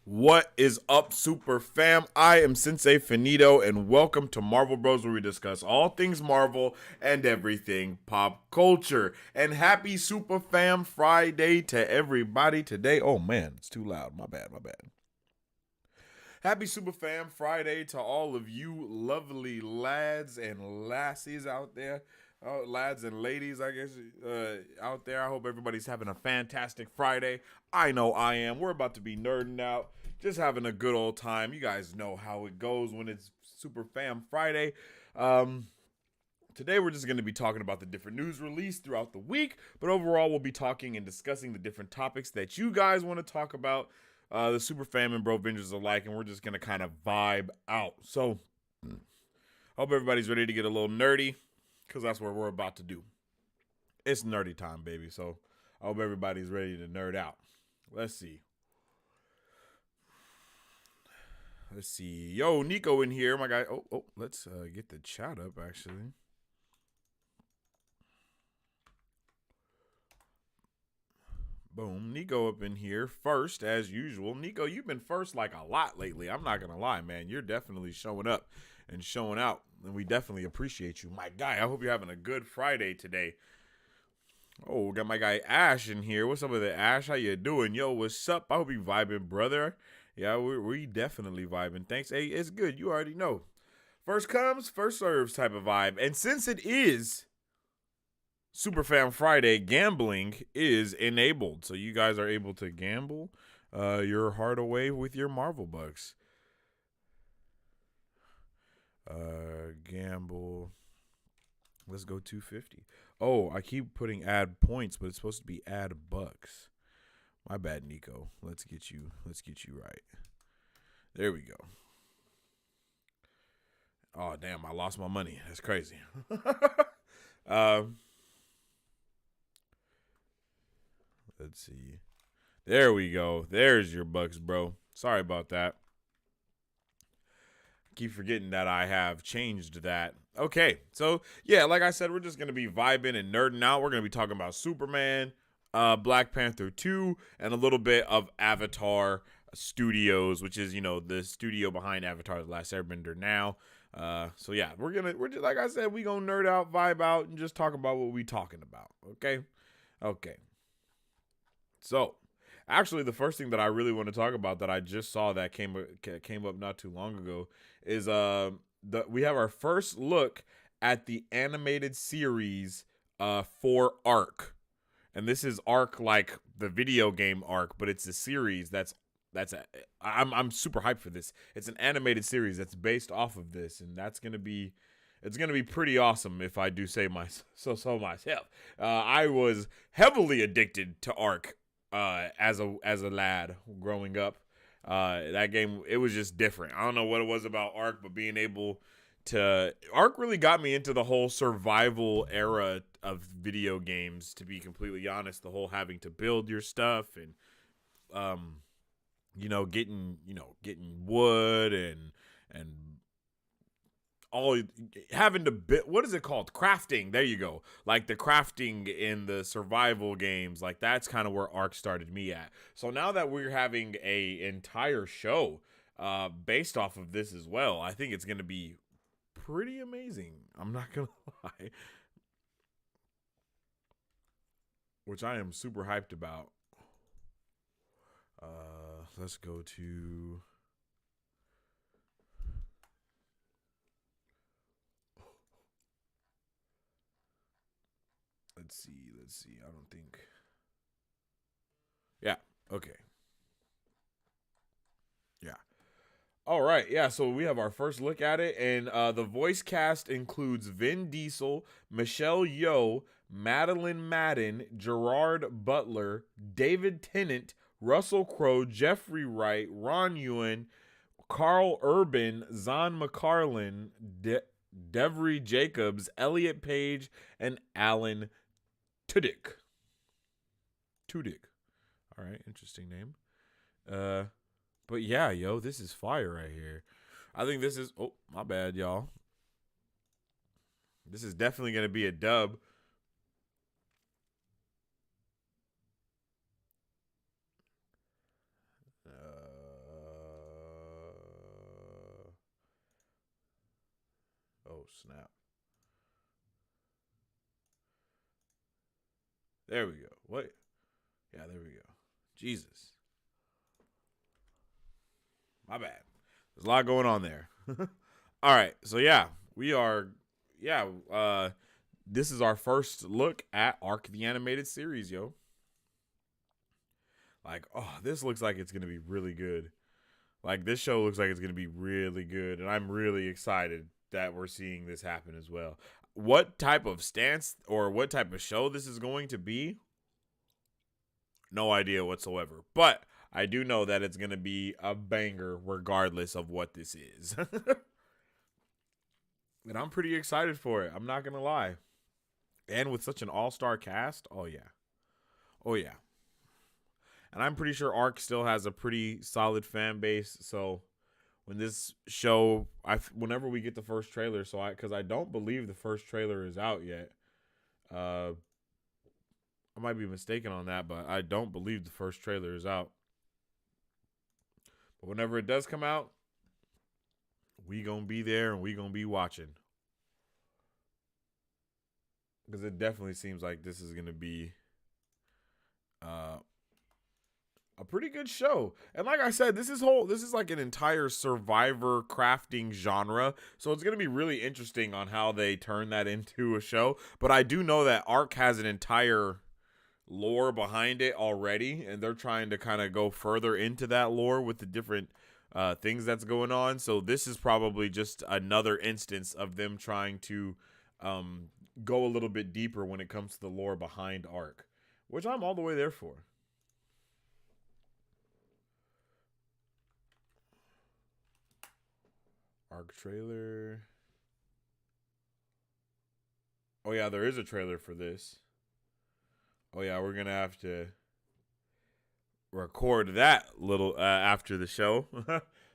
What is up, Super Fam? I am Sensei Finito, and welcome to Marvel Bros, where we discuss all things Marvel and everything pop culture. And happy Super Fam Friday to everybody today. Oh man, it's too loud. My bad, my bad. Happy Super Fam Friday to all of you lovely lads and lassies out there. Lads and ladies, I guess, out there. I hope everybody's having a fantastic Friday. I know I am. We're about to be nerding out, just having a good old time. You guys know how it goes when it's Super Fam Friday. Today, we're just going to be talking about the different news released throughout the week, but overall, we'll be talking and discussing the different topics that you guys want to talk about, the Super Fam and Brovengers alike, and we're just going to kind of vibe out. So, hope everybody's ready to get a little nerdy, because that's what we're about to do. It's nerdy time, baby, so I hope everybody's ready to nerd out. Let's see. Yo, Nico in here, my guy. Let's get the chat up, actually. Boom. Nico up in here first, as usual. Nico, you've been first like a lot lately. I'm not going to lie, man. You're definitely showing up and showing out. And we definitely appreciate you. My guy, I hope you're having a good Friday today. Oh, we got my guy Ash in here. What's up with it, Ash? How you doing? Yo, what's up? I hope you vibing, brother. Yeah, we definitely vibing. Thanks. Hey, it's good. You already know. First comes, first serves type of vibe. And since it is Super Fam Friday, gambling is enabled. So you guys are able to gamble your heart away with your Marvel bucks. Gamble. Let's go 250. Oh, I keep putting add points, but it's supposed to be add bucks. My bad, Nico. Let's get you right. There we go. Oh, damn, I lost my money. That's crazy. Let's see. There we go. There's your bucks, bro. Sorry about that. Keep forgetting that I have changed that. Okay, so yeah, like I said, we're just gonna be vibing and nerding out. We're gonna be talking about Superman, Black Panther 2, and a little bit of Avatar Studios, which is the studio behind Avatar: The Last Airbender. Now, so yeah, we're just like I said, we gonna nerd out, vibe out, and just talk about what we talking about. Okay. So, actually, the first thing that I really want to talk about that I just saw that came up not too long ago is we have our first look at the animated series for Arc, and this is Arc like the video game Arc, but it's a series I'm super hyped for this. It's an animated series that's based off of this, and it's gonna be pretty awesome if I do say so myself. I was heavily addicted to Arc as a lad growing up. That game, it was just different. I don't know what it was about Arc, but being able to Arc really got me into the whole survival era of video games. To be completely honest, the whole having to build your stuff and getting wood and all having to what is it called, crafting, there you go, like the crafting in the survival games, like that's kind of where Arc started me at. So now that we're having a entire show based off of this as well, I think it's gonna be pretty amazing, I'm not gonna lie, which I am super hyped about. Let's go to let's see. I don't think. Yeah. Okay. Yeah. All right. Yeah. So we have our first look at it, and the voice cast includes Vin Diesel, Michelle Yeoh, Madeline Madden, Gerard Butler, David Tennant, Russell Crowe, Jeffrey Wright, Ron Ewan, Carl Urban, Zahn McCarlin, Devery Jacobs, Elliot Page, and Alan Tudyk. Tudyk. All right, interesting name. Uh, but yeah, yo, this is fire right here. I think this is. Oh, my bad, y'all. This is definitely gonna be a dub. Oh, snap. There we go. What? Yeah, there we go. Jesus. My bad. There's a lot going on there. All right. So, yeah, we are. Yeah. This is our first look at Ark the Animated Series, yo. Like, oh, this looks like it's going to be really good. Like, this show looks like it's going to be really good. And I'm really excited that we're seeing this happen as well. What type of stance or what type of show this is going to be? No idea whatsoever. But I do know that it's going to be a banger regardless of what this is. And I'm pretty excited for it. I'm not going to lie. And with such an all-star cast, oh, yeah. Oh, yeah. And I'm pretty sure Ark still has a pretty solid fan base. So when this show, whenever we get the first trailer, because I don't believe the first trailer is out yet. I might be mistaken on that, but I don't believe the first trailer is out. But whenever it does come out, we gonna be there and we gonna be watching. Because it definitely seems like this is gonna be a pretty good show. And like I said, this is like an entire survivor crafting genre. So it's going to be really interesting on how they turn that into a show. But I do know that Ark has an entire lore behind it already, and they're trying to kind of go further into that lore with the different things that's going on. So this is probably just another instance of them trying to go a little bit deeper when it comes to the lore behind Ark, which I'm all the way there for. Ark trailer. Oh, yeah, there is a trailer for this. Oh, yeah, we're going to have to record that little after the show.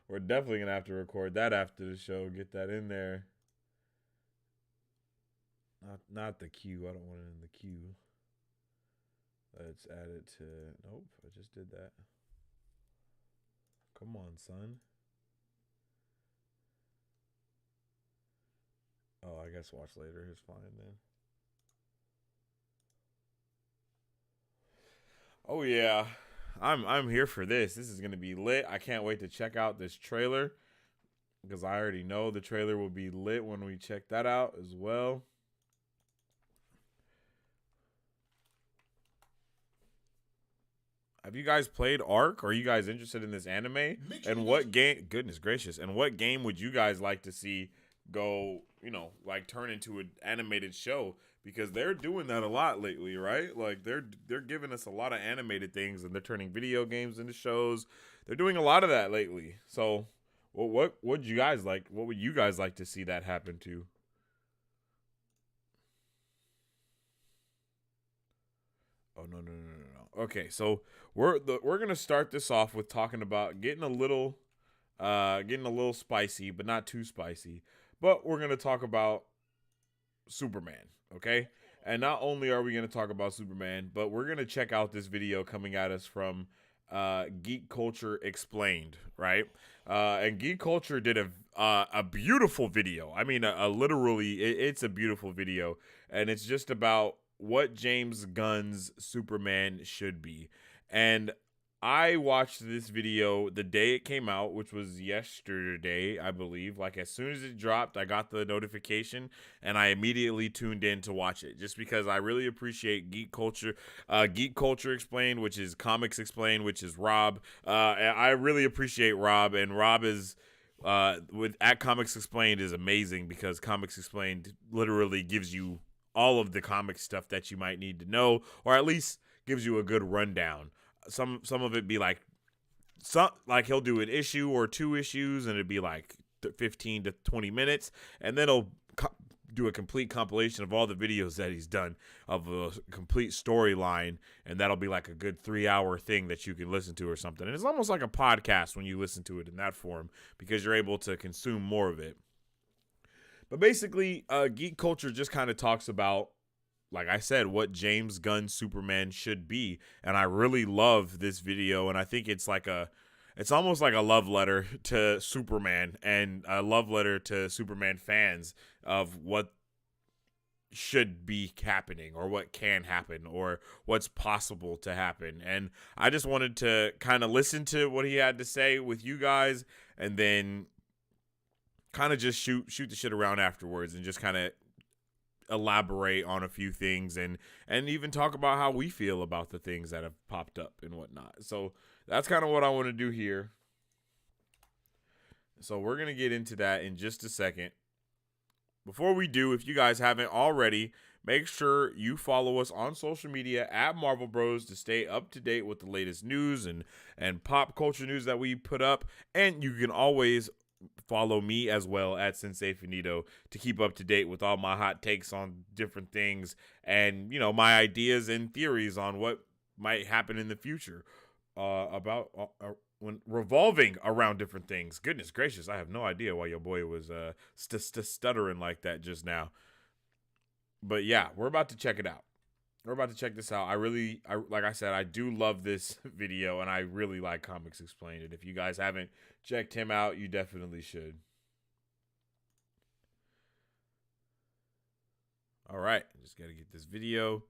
We're definitely going to have to record that after the show. Get that in there. Not the queue. I don't want it in the queue. Let's add it to... Nope, I just did that. Come on, son. Oh, I guess watch later is fine then. Oh yeah, I'm here for this. This is gonna be lit. I can't wait to check out this trailer because I already know the trailer will be lit when we check that out as well. Have you guys played Ark? Are you guys interested in this anime? And what game? Goodness gracious! And what game would you guys like to see go, like turn into an animated show? Because they're doing that a lot lately, right? Like they're giving us a lot of animated things, and they're turning video games into shows. They're doing a lot of that lately. So, what would you guys like? What would you guys like to see that happen to? Oh no. Okay, so we're gonna start this off with talking about getting a little spicy, but not too spicy. But we're gonna talk about Superman, okay? And not only are we gonna talk about Superman, but we're gonna check out this video coming at us from Geek Culture Explained, right? And Geek Culture did a beautiful video. I mean, it's a beautiful video, and it's just about what James Gunn's Superman should be. And I watched this video the day it came out, which was yesterday, I believe. Like, as soon as it dropped, I got the notification, and I immediately tuned in to watch it, just because I really appreciate Geek Culture Explained, which is Comics Explained, which is Rob. I really appreciate Rob, and Rob is at Comics Explained is amazing, because Comics Explained literally gives you all of the comic stuff that you might need to know, or at least gives you a good rundown. Some of it be like he'll do an issue or two issues, and it'd be like 15 to 20 minutes, and then he'll do a complete compilation of all the videos that he's done of a complete storyline, and that'll be like a good 3-hour thing that you can listen to or something. And it's almost like a podcast when you listen to it in that form, because you're able to consume more of it. But basically, Geek Culture just kind of talks about, like I said, what James Gunn's Superman should be. And I really love this video. And I think it's like it's almost like a love letter to Superman and a love letter to Superman fans of what should be happening or what can happen or what's possible to happen. And I just wanted to kind of listen to what he had to say with you guys and then kind of just shoot the shit around afterwards and just kind of elaborate on a few things and even talk about how we feel about the things that have popped up and whatnot. So that's kind of what I want to do here. So we're going to get into that in just a second. Before we do, if you guys haven't already, make sure you follow us on social media at Marvel Bros to stay up to date with the latest news and pop culture news that we put up. And you can always follow me as well at Sensei Finito to keep up to date with all my hot takes on different things and, you know, my ideas and theories on what might happen in the future when revolving around different things. Goodness gracious, I have no idea why your boy was stuttering like that just now. But yeah, we're about to check it out. We're about to check this out. Like I said, I do love this video, and I really like Comics Explained. And if you guys haven't checked him out, you definitely should. All right, just got to get this video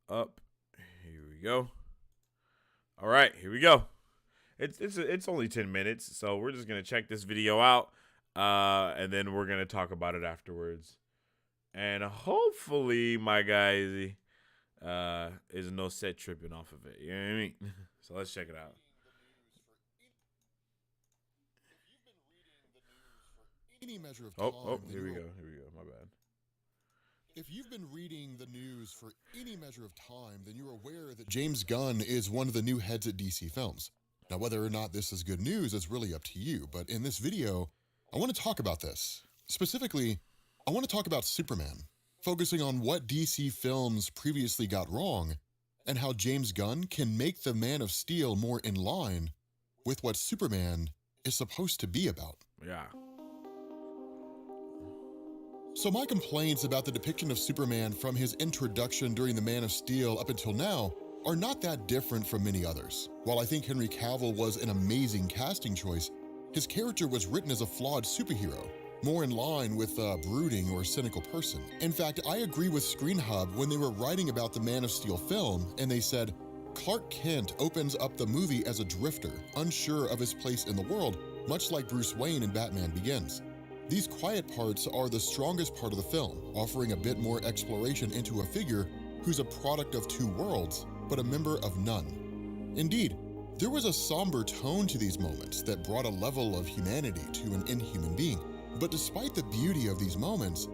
up. Here we go. All right, here we go. It's only 10 minutes, so we're just gonna check this video out, and then we're gonna talk about it afterwards. And hopefully, my guy is no set tripping off of it. You know what I mean? So let's check it out. Any measure of time, here we go. My bad. If you've been reading the news for any measure of time, then you're aware that James Gunn is one of the new heads at DC Films. Now, whether or not this is good news is really up to you, but in this video, I want to talk about this. Specifically, I want to talk about Superman, focusing on what DC Films previously got wrong, and how James Gunn can make the Man of Steel more in line with what Superman is supposed to be about. Yeah. So my complaints about the depiction of Superman from his introduction during the Man of Steel up until now are not that different from many others. While I think Henry Cavill was an amazing casting choice, his character was written as a flawed superhero, more in line with a brooding or cynical person. In fact, I agree with Screen Hub when they were writing about the Man of Steel film, and they said, Clark Kent opens up the movie as a drifter, unsure of his place in the world, much like Bruce Wayne in Batman Begins. These quiet parts are the strongest part of the film, offering a bit more exploration into a figure who's a product of two worlds, but a member of none. Indeed, there was a somber tone to these moments that brought a level of humanity to an inhuman being. But despite the beauty of these moments,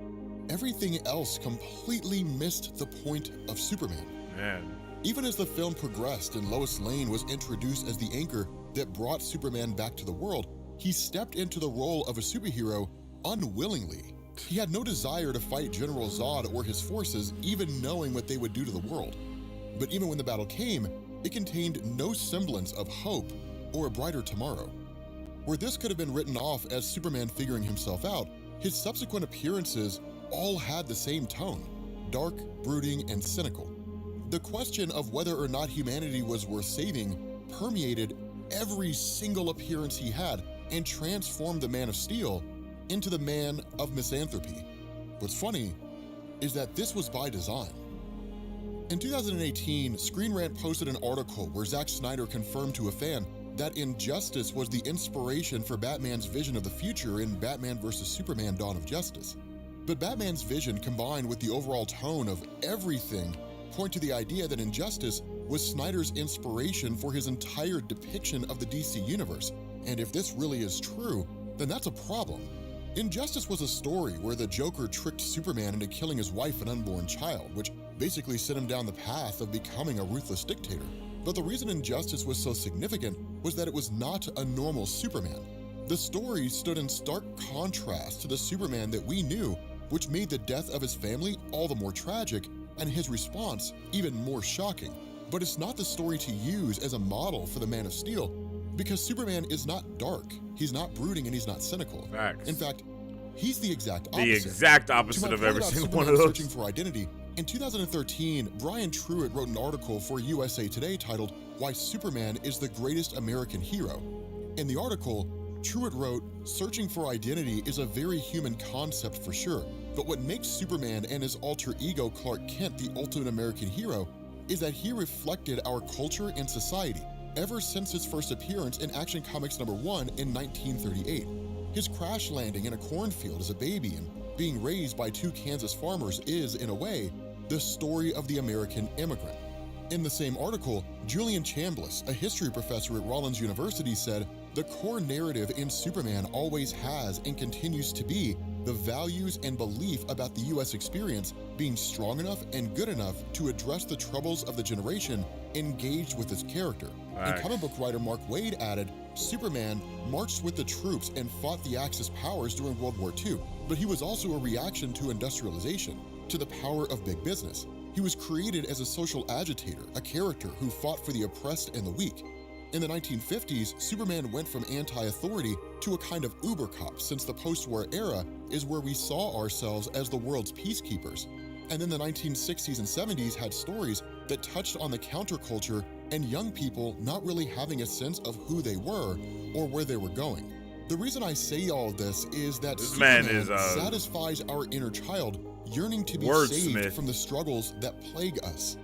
everything else completely missed the point of Superman. Man. Even as the film progressed and Lois Lane was introduced as the anchor that brought Superman back to the world, he stepped into the role of a superhero unwillingly. He had no desire to fight General Zod or his forces, even knowing what they would do to the world. But even when the battle came, it contained no semblance of hope or a brighter tomorrow. Where this could have been written off as Superman figuring himself out, his subsequent appearances all had the same tone: dark, brooding, and cynical. The question of whether or not humanity was worth saving permeated every single appearance he had and transformed the Man of Steel into the man of misanthropy. What's funny is that this was by design. In 2018, Screen Rant posted an article where Zack Snyder confirmed to a fan that injustice was the inspiration for Batman's vision of the future in Batman vs. Superman: Dawn of Justice. But Batman's vision, combined with the overall tone of everything, point to the idea that injustice was Snyder's inspiration for his entire depiction of the DC universe. And if this really is true, then that's a problem. Injustice was a story where the Joker tricked Superman into killing his wife and unborn child, which basically sent him down the path of becoming a ruthless dictator. But the reason Injustice was so significant was that it was not a normal Superman. The story stood in stark contrast to the Superman that we knew, which made the death of his family all the more tragic and his response even more shocking. But it's not the story to use as a model for the Man of Steel, because Superman is not dark, he's not brooding, and he's not cynical. Facts. In fact, he's the exact opposite. The exact opposite of every single one of those. Searching for identity, in 2013, Brian Truitt wrote an article for USA Today titled, Why Superman is the Greatest American Hero. In the article, Truitt wrote, "Searching for identity is a very human concept for sure, but what makes Superman and his alter ego Clark Kent the ultimate American hero is that he reflected our culture and society ever since his first appearance in Action Comics #1 in 1938. His crash landing in a cornfield as a baby and being raised by 2 Kansas farmers is, in a way, the story of the American immigrant." In the same article, Julian Chambliss, a history professor at Rollins University, said, "The core narrative in Superman always has and continues to be the values and belief about the US experience being strong enough and good enough to address the troubles of the generation engaged with its character." And comic book writer Mark Waid added, "Superman marched with the troops and fought the Axis powers during World War II, but he was also a reaction to industrialization, to the power of big business. He was created as a social agitator, a character who fought for the oppressed and the weak. In the 1950s, Superman went from anti-authority to a kind of uber cop, since the post-war era is where we saw ourselves as the world's peacekeepers. And then the 1960s and 70s had stories that touched on the counterculture and young people not really having a sense of who they were or where they were going. The reason I say all of this is that Superman satisfies our inner child yearning to be saved from the struggles that plague us.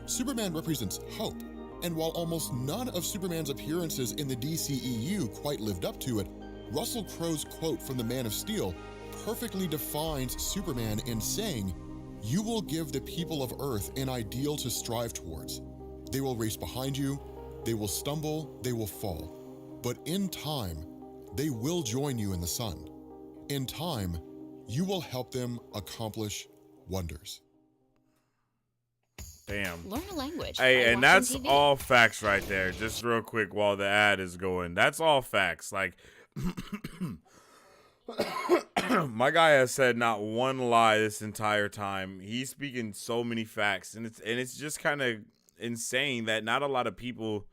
Superman represents hope, and while almost none of Superman's appearances in the DCEU quite lived up to it, Russell Crowe's quote from The Man of Steel perfectly defines Superman in saying, "You will give the people of Earth an ideal to strive towards. They will race behind you, they will stumble, they will fall. But in time, they will join you in the sun. In time, you will help them accomplish wonders." Damn. Learn a language. Hey, and that's all facts right there. Just real quick while the ad is going. That's all facts. Like, my guy has said not one lie this entire time. He's speaking so many facts, and it's just kind of insane that not a lot of people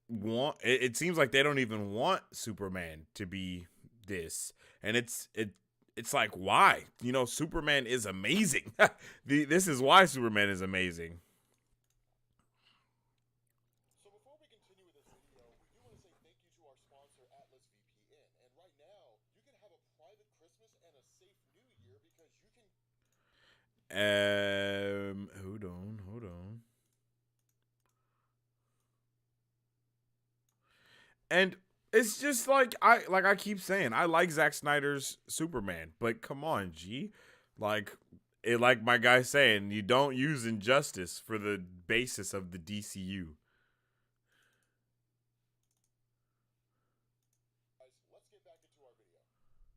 want. It seems like they don't even want Superman to be this, and it's like, why? You know, Superman is amazing. This is why Superman is amazing. So before we continue with this video, we do want to say thank you to our sponsor, Atlas VPN. And right now, you can have a private Christmas and a safe New Year because you can... Hold on. And it's just like I keep saying, I like Zack Snyder's Superman, but come on, G. Like my guy saying, you don't use injustice for the basis of the DCU. Let's get back into our video.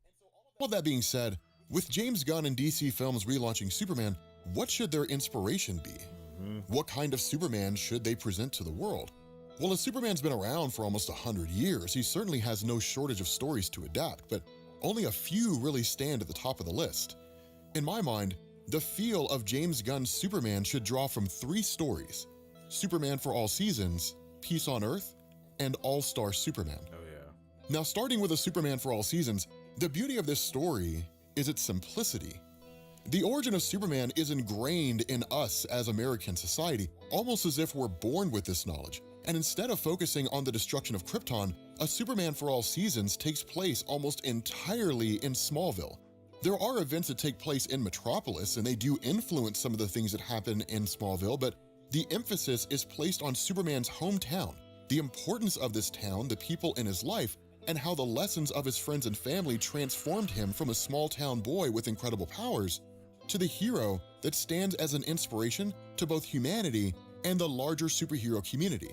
And so all of that being said, with James Gunn and DC Films relaunching Superman, what should their inspiration be? What kind of Superman should they present to the world? Well, as Superman's been around for almost 100 years, he certainly has no shortage of stories to adapt, but only a few really stand at the top of the list. In my mind, the feel of James Gunn's Superman should draw from 3 stories: Superman for All Seasons, Peace on Earth, and All-Star Superman. Oh yeah. Now, starting with a Superman for All Seasons, the beauty of this story is its simplicity. The origin of Superman is ingrained in us as American society, almost as if we're born with this knowledge. And instead of focusing on the destruction of Krypton, a Superman for All Seasons takes place almost entirely in Smallville. There are events that take place in Metropolis, and they do influence some of the things that happen in Smallville, but the emphasis is placed on Superman's hometown, the importance of this town, the people in his life, and how the lessons of his friends and family transformed him from a small-town boy with incredible powers to the hero that stands as an inspiration to both humanity and the larger superhero community.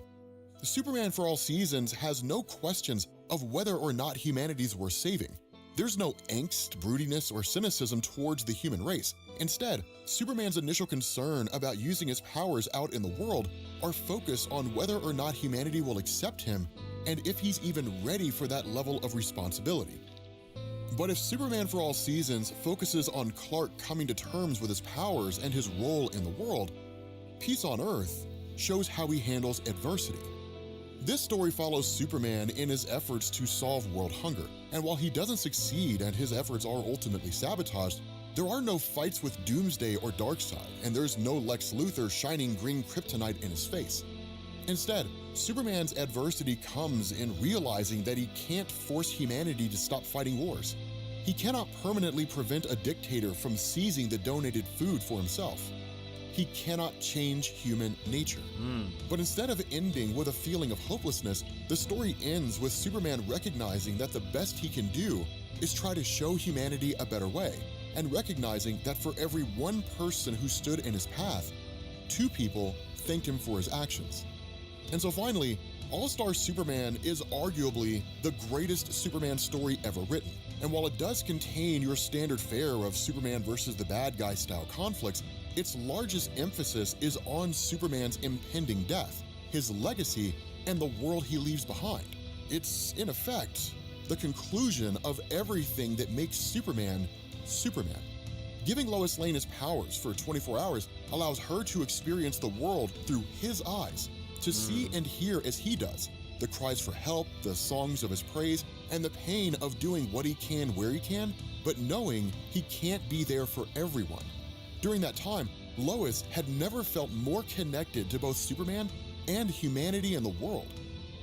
Superman for All Seasons has no questions of whether or not humanity's worth saving. There's no angst, broodiness, or cynicism towards the human race. Instead, Superman's initial concern about using his powers out in the world are focused on whether or not humanity will accept him and if he's even ready for that level of responsibility. But if Superman for All Seasons focuses on Clark coming to terms with his powers and his role in the world, Peace on Earth shows how he handles adversity. This story follows Superman in his efforts to solve world hunger, and while he doesn't succeed and his efforts are ultimately sabotaged, there are no fights with Doomsday or Darkseid, and there's no Lex Luthor shining green kryptonite in his face. Instead, Superman's adversity comes in realizing that he can't force humanity to stop fighting wars. He cannot permanently prevent a dictator from seizing the donated food for himself. He cannot change human nature. But instead of ending with a feeling of hopelessness, the story ends with Superman recognizing that the best he can do is try to show humanity a better way, and recognizing that for every one person who stood in his path, 2 people thanked him for his actions. And so finally, All-Star Superman is arguably the greatest Superman story ever written. And while it does contain your standard fare of Superman versus the bad guy style conflicts, its largest emphasis is on Superman's impending death, his legacy, and the world he leaves behind. It's, in effect, the conclusion of everything that makes Superman, Superman. Giving Lois Lane his powers for 24 hours allows her to experience the world through his eyes, to see and hear as he does, the cries for help, the songs of his praise, and the pain of doing what he can where he can, but knowing he can't be there for everyone. During that time, Lois had never felt more connected to both Superman and humanity and the world.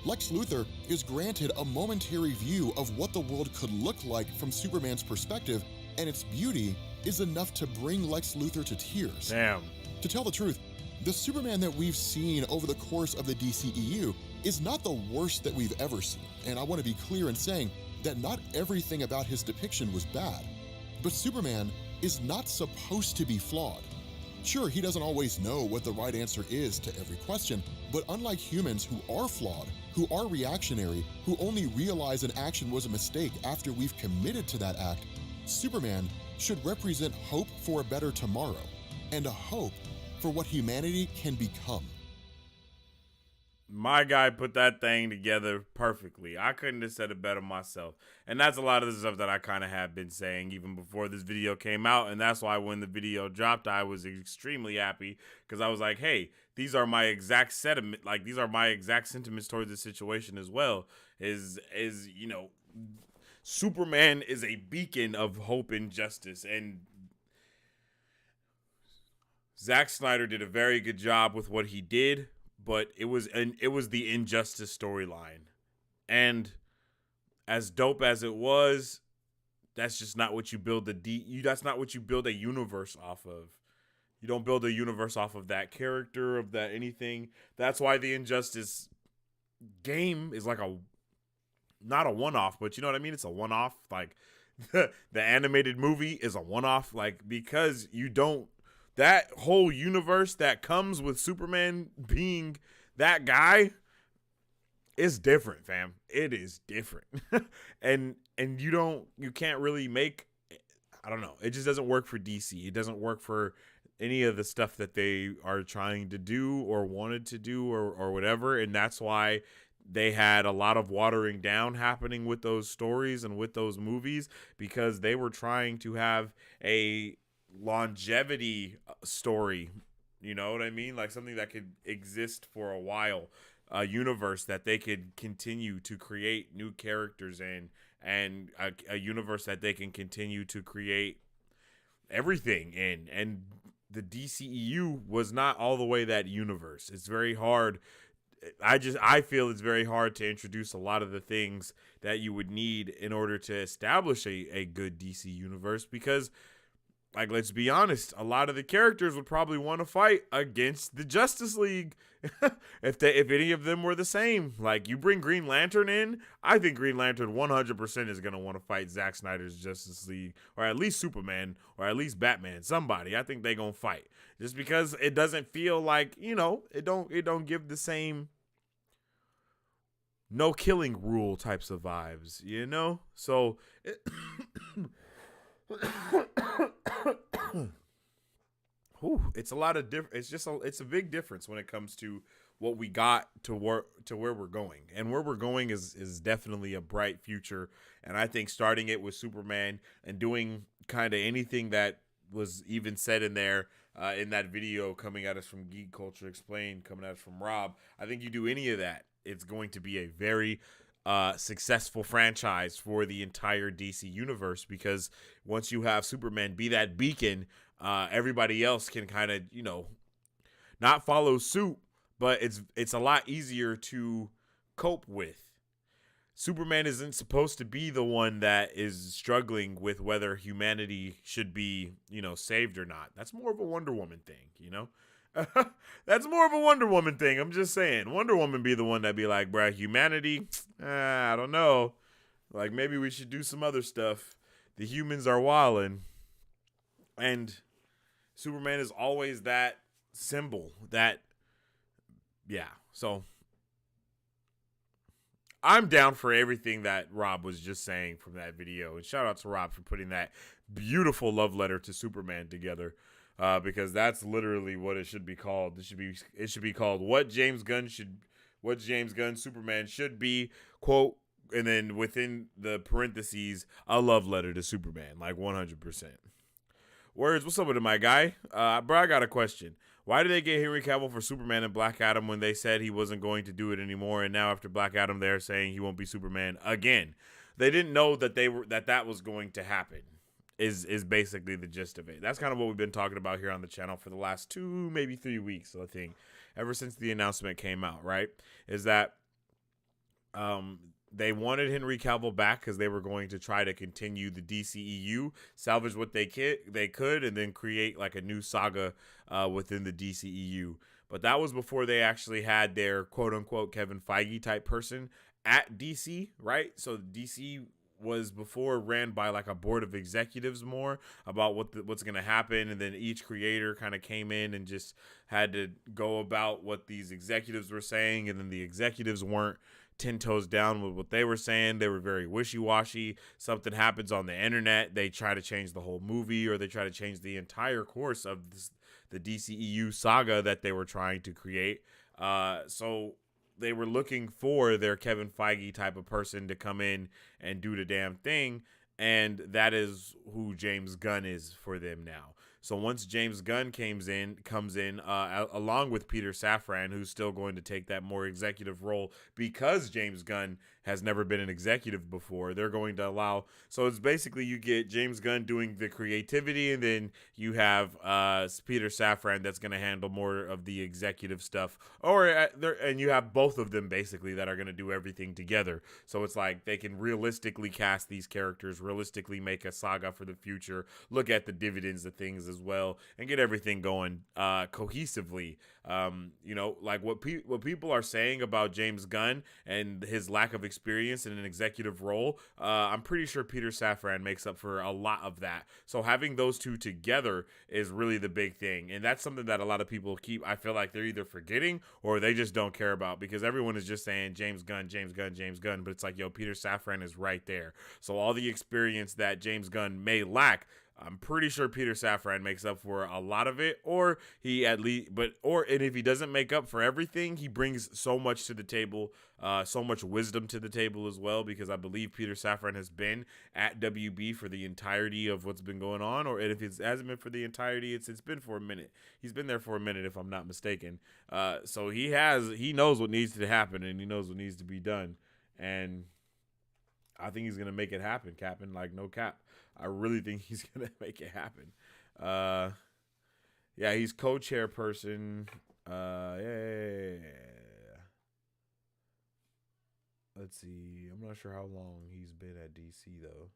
Lex Luthor is granted a momentary view of what the world could look like from Superman's perspective, and its beauty is enough to bring Lex Luthor to tears. Damn. To tell the truth, the Superman that we've seen over the course of the DCEU is not the worst that we've ever seen, and I want to be clear in saying that not everything about his depiction was bad. But Superman is not supposed to be flawed. Sure, he doesn't always know what the right answer is to every question, but unlike humans who are flawed, who are reactionary, who only realize an action was a mistake after we've committed to that act, Superman should represent hope for a better tomorrow, and a hope for what humanity can become. My guy put that thing together perfectly. I couldn't have said it better myself. And that's a lot of the stuff that I kind of have been saying even before this video came out. And that's why when the video dropped, I was extremely happy because I was like, hey, these are my exact sentiment. Like, these are my exact sentiments towards the situation as well. You know, Superman is a beacon of hope and justice. And Zack Snyder did a very good job with what he did. But it was the injustice storyline, and as dope as it was, that's just not what you build that's not what you build a universe off of. You don't build a universe off of that character, of that anything. That's why the Injustice game is like not a one-off, but you know what I mean? It's a one-off. Like the animated movie is a one-off, like, because you don't. That whole universe that comes with Superman being that guy is different, fam. It is different. and you can't really make, I don't know. It just doesn't work for DC. It doesn't work for any of the stuff that they are trying to do or wanted to do or whatever. And that's why they had a lot of watering down happening with those stories and with those movies, because they were trying to have a longevity story, you know what I mean? Like something that could exist for a while, a universe that they could continue to create new characters in, and a universe that they can continue to create everything in. And the DCEU was not all the way that universe. It's very hard. I feel it's very hard to introduce a lot of the things that you would need in order to establish a good DC universe, because, like, let's be honest, a lot of the characters would probably want to fight against the Justice League if any of them were the same. Like, you bring Green Lantern in, I think Green Lantern 100% is going to want to fight Zack Snyder's Justice League, or at least Superman, or at least Batman, somebody. I think they're going to fight, just because it doesn't feel like, you know, it don't give the same no killing rule types of vibes, you know? So it's a lot of different. It's a big difference when it comes to what we got to where we're going, and where we're going is definitely a bright future. And I think starting it with Superman and doing kind of anything that was even said in there in that video coming at us from Geek Culture Explained, coming at us from Rob, I think you do any of that, it's going to be a very successful franchise for the entire DC universe, because once you have Superman be that beacon, everybody else can kind of, you know, not follow suit, but it's a lot easier to cope with. Superman isn't supposed to be the one that is struggling with whether humanity should be, saved or not. That's more of a Wonder Woman thing. That's more of a Wonder Woman thing. I'm just saying. Wonder Woman be the one that be like, bruh, humanity, I don't know. Like, maybe we should do some other stuff. The humans are wildin'. And Superman is always that symbol. Yeah. So I'm down for everything that Rob was just saying from that video. And shout out to Rob for putting that beautiful love letter to Superman together. Because that's literally what it should be called. It should be called what James Gunn Superman should be, quote, and then within the parentheses, a love letter to Superman, like 100%. Words, what's up with it, my guy? Bro, I got a question. Why did they get Henry Cavill for Superman and Black Adam when they said he wasn't going to do it anymore, and now after Black Adam, they're saying he won't be Superman again? They didn't know that was going to happen. Is basically the gist of it. That's kind of what we've been talking about here on the channel for the last 2, maybe 3 weeks, I think, ever since the announcement came out. Right? Is that they wanted Henry Cavill back because they were going to try to continue the DCEU, salvage what they could, and then create like a new saga within the DCEU. But that was before they actually had their quote unquote Kevin Feige type person at DC, right? So DC was before ran by like a board of executives more about what's going to happen, and then each creator kind of came in and just had to go about what these executives were saying, and then the executives weren't 10 toes down with what they were saying. They were very wishy-washy. Something happens on the internet, they try to change the whole movie, or they try to change the entire course of the DCEU saga that they were trying to create. So they were looking for their Kevin Feige type of person to come in and do the damn thing, and that is who James Gunn is for them now. So once James Gunn comes in, along with Peter Safran, who's still going to take that more executive role because James Gunn has never been an executive before. They're going to allow. So it's basically you get James Gunn doing the creativity, and then you have Peter Safran that's going to handle more of the executive stuff. And you have both of them basically that are going to do everything together. So it's like they can realistically cast these characters, realistically make a saga for the future, look at the dividends of things as well, and get everything going cohesively. Like what people are saying about James Gunn and his lack of experience in an executive role, I'm pretty sure Peter Safran makes up for a lot of that. So having those two together is really the big thing, and that's something that a lot of people I feel like they're either forgetting or they just don't care about, because everyone is just saying James Gunn, but it's like, yo, Peter Safran is right there. So all the experience that James Gunn may lack, I'm pretty sure Peter Safran makes up for a lot of it, and if he doesn't make up for everything, he brings so much to the table, so much wisdom to the table as well, because I believe Peter Safran has been at WB for the entirety of what's been going on, or if it hasn't been for the entirety, it's been for a minute. He's been there for a minute, if I'm not mistaken. So he knows what needs to happen, and he knows what needs to be done, and I think he's gonna make it happen, Captain. Like, no cap. I really think he's gonna make it happen. Yeah, he's co-chairperson. Yeah. Let's see. I'm not sure how long he's been at DC though.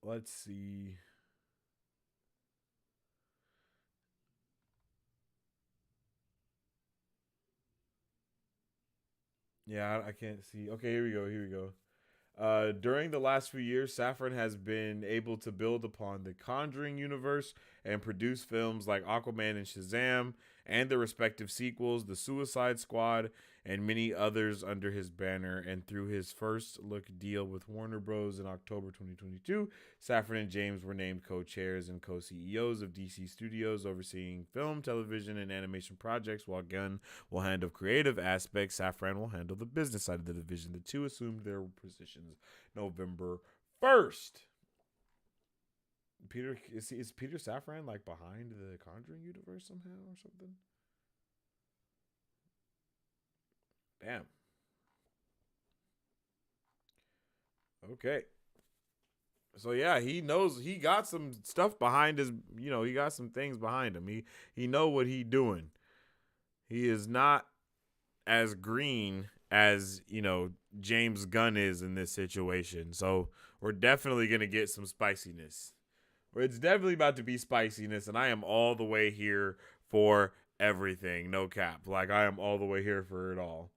Let's see. Yeah, I can't see. Okay, here we go. During the last few years, Safran has been able to build upon the Conjuring universe and produce films like Aquaman and Shazam, and the respective sequels, The Suicide Squad, and many others under his banner. And through his first look deal with Warner Bros. In October 2022, Safran and James were named co-chairs and co-CEOs of DC Studios, overseeing film, television, and animation projects, while Gunn will handle creative aspects. Safran will handle the business side of the division. The two assumed their positions November 1st. Is Peter Safran like behind the Conjuring universe somehow or something? Damn. Okay. So yeah, he knows he got some stuff behind his. He got some things behind him. He know what he doing. He is not as green as James Gunn is in this situation. So we're definitely gonna get some spiciness. It's definitely about to be spiciness, and I am all the way here for everything. No cap. Like I am all the way here for it all.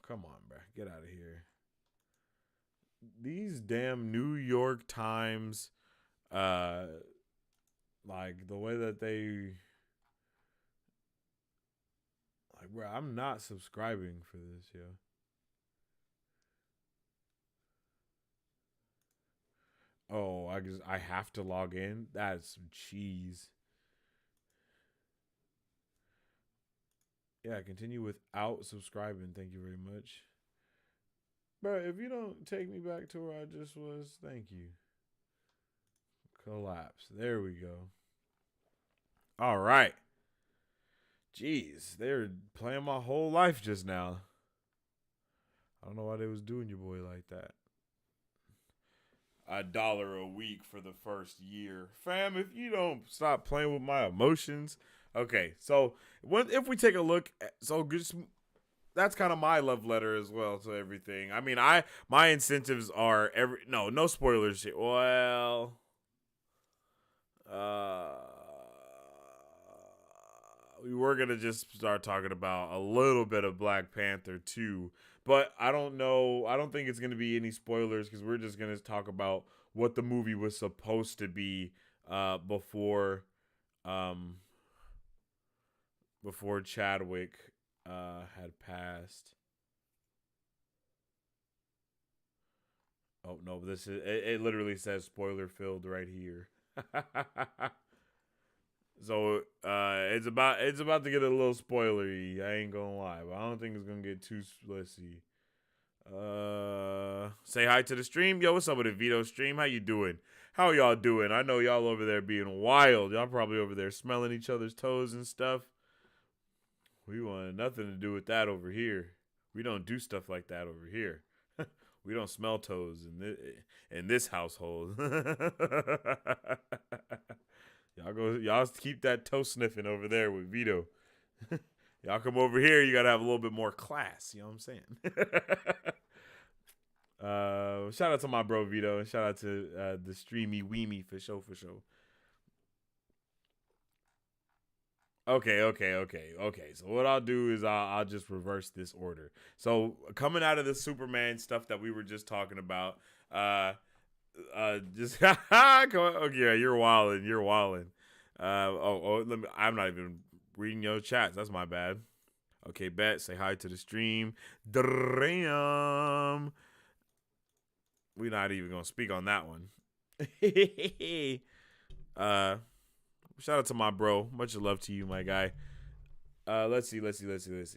Come on, bro. Get out of here. These damn New York Times, uh, like the way that they, like, bro, I'm not subscribing for this, yo. Oh, I have to log in. That's some cheese. Yeah, continue without subscribing. Thank you very much. Bro, if you don't take me back to where I just was, thank you. Collapse. There we go. All right. Jeez, they're playing my whole life just now. I don't know why they was doing your boy like that. $1 a week for the first year. Fam, if you don't stop playing with my emotions. Okay, so if we take a look at, so just that's kind of my love letter as well to everything. I mean, my incentives are no spoilers. Well, uh we were gonna just start talking about a little bit of Black Panther 2, but I don't know. I don't think it's gonna be any spoilers because we're just gonna talk about what the movie was supposed to be before um before Chadwick had passed. Oh no, this is it literally says spoiler filled right here. So it's about to get a little spoilery. I ain't gonna lie, but I don't think it's gonna get too. Let's see. Say hi to the stream. Yo, what's up with the Vito stream? How you doing? How y'all doing? I know y'all over there being wild. Y'all probably over there smelling each other's toes and stuff. We want nothing to do with that over here. We don't do stuff like that over here. We don't smell toes in this household. Y'all keep that toe sniffing over there with Vito. Y'all come over here, you gotta have a little bit more class. You know what I'm saying? Shout out to my bro Vito, and shout out to the streamy Weemy for show. Okay. So what I'll do is I'll just reverse this order. So coming out of the Superman stuff that we were just talking about, just okay, yeah, you're wilding. I'm not even reading your chats. That's my bad. Okay, bet. Say hi to the stream. Damn. We're not even gonna speak on that one. Shout out to my bro. Much love to you, my guy. Let's see.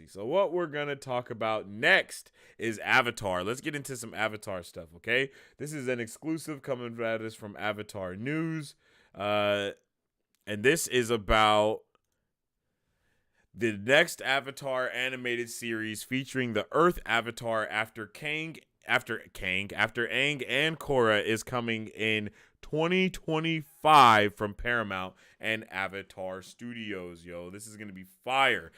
So what we're gonna talk about next is Avatar. Let's get into some Avatar stuff, okay? This is an exclusive coming at us from Avatar News. And this is about the next Avatar animated series featuring the Earth Avatar after Aang and Korra is coming in 2025 from Paramount and Avatar Studios, yo. This is going to be fire.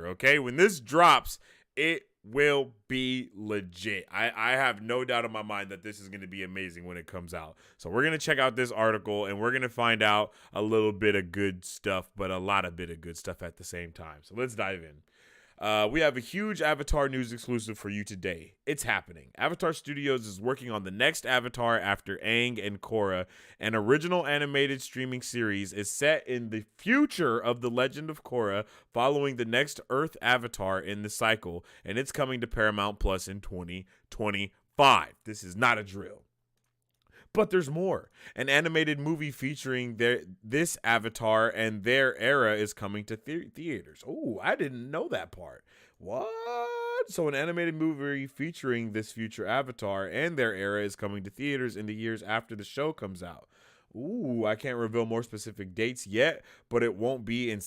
Okay? When this drops, it will be legit. I have no doubt in my mind that this is going to be amazing when it comes out. So we're going to check out this article and we're going to find out a little bit of good stuff, but a lot of bit of good stuff at the same time. So let's dive in. We have a huge Avatar news exclusive for you today. It's happening. Avatar Studios is working on the next Avatar after Aang and Korra. An original animated streaming series is set in the future of The Legend of Korra, following the next Earth Avatar in the cycle, and it's coming to Paramount Plus in 2025. This is not a drill. But there's more. An animated movie featuring this Avatar and their era is coming to theaters. Oh, I didn't know that part. What? So an animated movie featuring this future Avatar and their era is coming to theaters in the years after the show comes out. Ooh, I can't reveal more specific dates yet, but it won't be an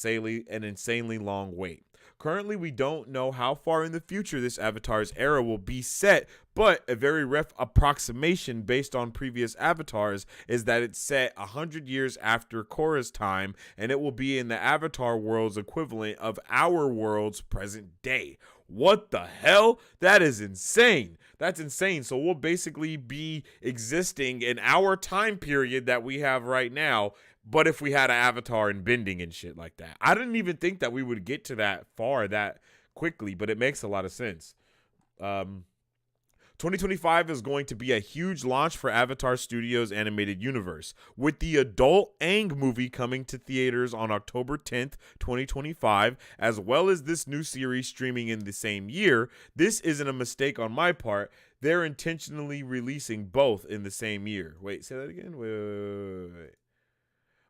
insanely long wait. Currently, we don't know how far in the future this Avatar's era will be set, but a very rough approximation based on previous Avatars is that it's set 100 years after Korra's time, and it will be in the Avatar world's equivalent of our world's present day. What the hell? That is insane. That's insane. So we'll basically be existing in our time period that we have right now, but if we had an avatar and bending and shit like that. I didn't even think that we would get to that far that quickly, but it makes a lot of sense. 2025 is going to be a huge launch for Avatar Studios' animated universe, with the adult Aang movie coming to theaters on October 10th, 2025, as well as this new series streaming in the same year. This isn't a mistake on my part. They're intentionally releasing both in the same year. Wait, say that again? Wait.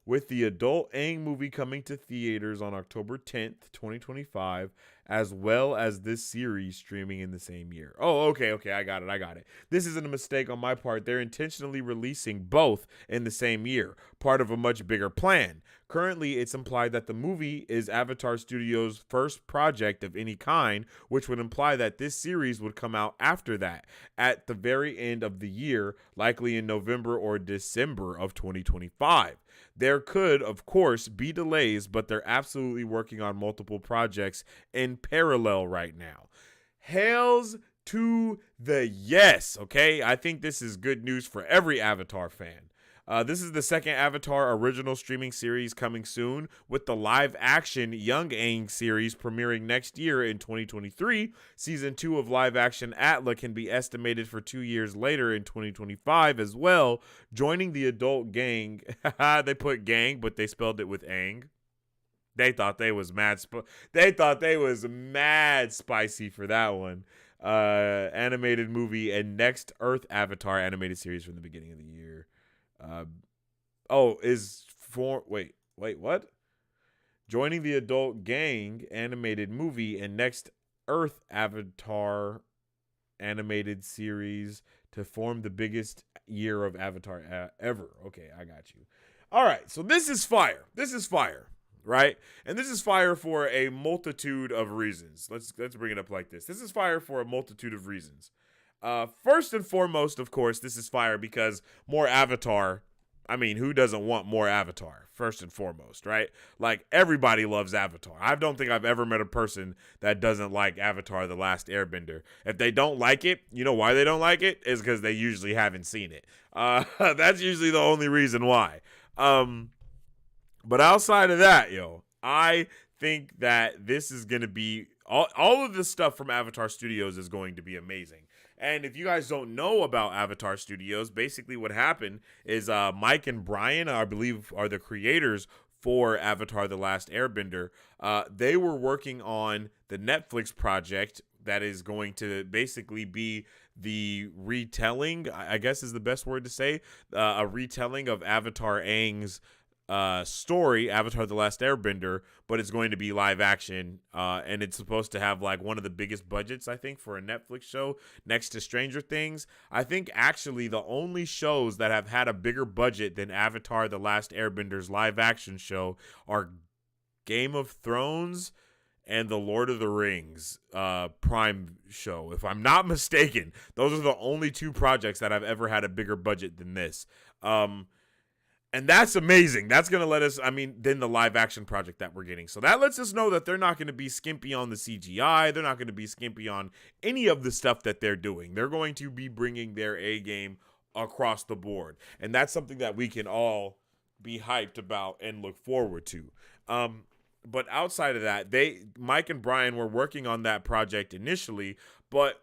With the adult Aang movie coming to theaters on October 10th, 2025, as well as this series streaming in the same year. Oh, okay, I got it. This isn't a mistake on my part. They're intentionally releasing both in the same year, part of a much bigger plan. Currently, it's implied that the movie is Avatar Studios' first project of any kind, which would imply that this series would come out after that, at the very end of the year, likely in November or December of 2025. There could, of course, be delays, but they're absolutely working on multiple projects in parallel right now. Hails to the yes, okay? I think this is good news for every Avatar fan. This is the second Avatar original streaming series coming soon, with the live-action Young Aang series premiering next year in 2023. Season 2 of live-action Atla can be estimated for 2 years later in 2025 as well. Joining the adult gang, they put gang, but they spelled it with Aang. They thought they was mad. Mad spicy for that one. Animated movie and next Earth Avatar animated series from the beginning of the year. What? Joining the adult gang animated movie and next Earth Avatar animated series to form the biggest year of Avatar ever. Okay, I got you. All right, so this is fire. Right? And this is fire for a multitude of reasons. Let's bring it up like this. This is fire for a multitude of reasons. First and foremost, of course, this is fire because more Avatar. I mean, who doesn't want more Avatar? First and foremost, right? Like, everybody loves Avatar. I don't think I've ever met a person that doesn't like Avatar: The Last Airbender. If they don't like it, you know why they don't like it? Is because they usually haven't seen it. That's usually the only reason why. But outside of that, I think that this is going to be, all of this stuff from Avatar Studios is going to be amazing. And if you guys don't know about Avatar Studios, basically what happened is Mike and Brian, I believe, are the creators for Avatar: The Last Airbender. They were working on the Netflix project that is going to basically be the retelling, I guess is the best word to say, a retelling of Avatar Aang's story, Avatar: The Last Airbender, but it's going to be live action, and it's supposed to have like one of the biggest budgets, I think, for a Netflix show next to Stranger Things. I think actually the only shows that have had a bigger budget than Avatar: The Last Airbender's live action show are Game of Thrones and the Lord of the Rings Prime show. If I'm not mistaken, those are the only two projects that have ever had a bigger budget than this. And that's amazing. That's going to let us, then the live action project that we're getting. So that lets us know that they're not going to be skimpy on the CGI. They're not going to be skimpy on any of the stuff that they're doing. They're going to be bringing their A game across the board. And that's something that we can all be hyped about and look forward to. But outside of that, Mike and Brian were working on that project initially, but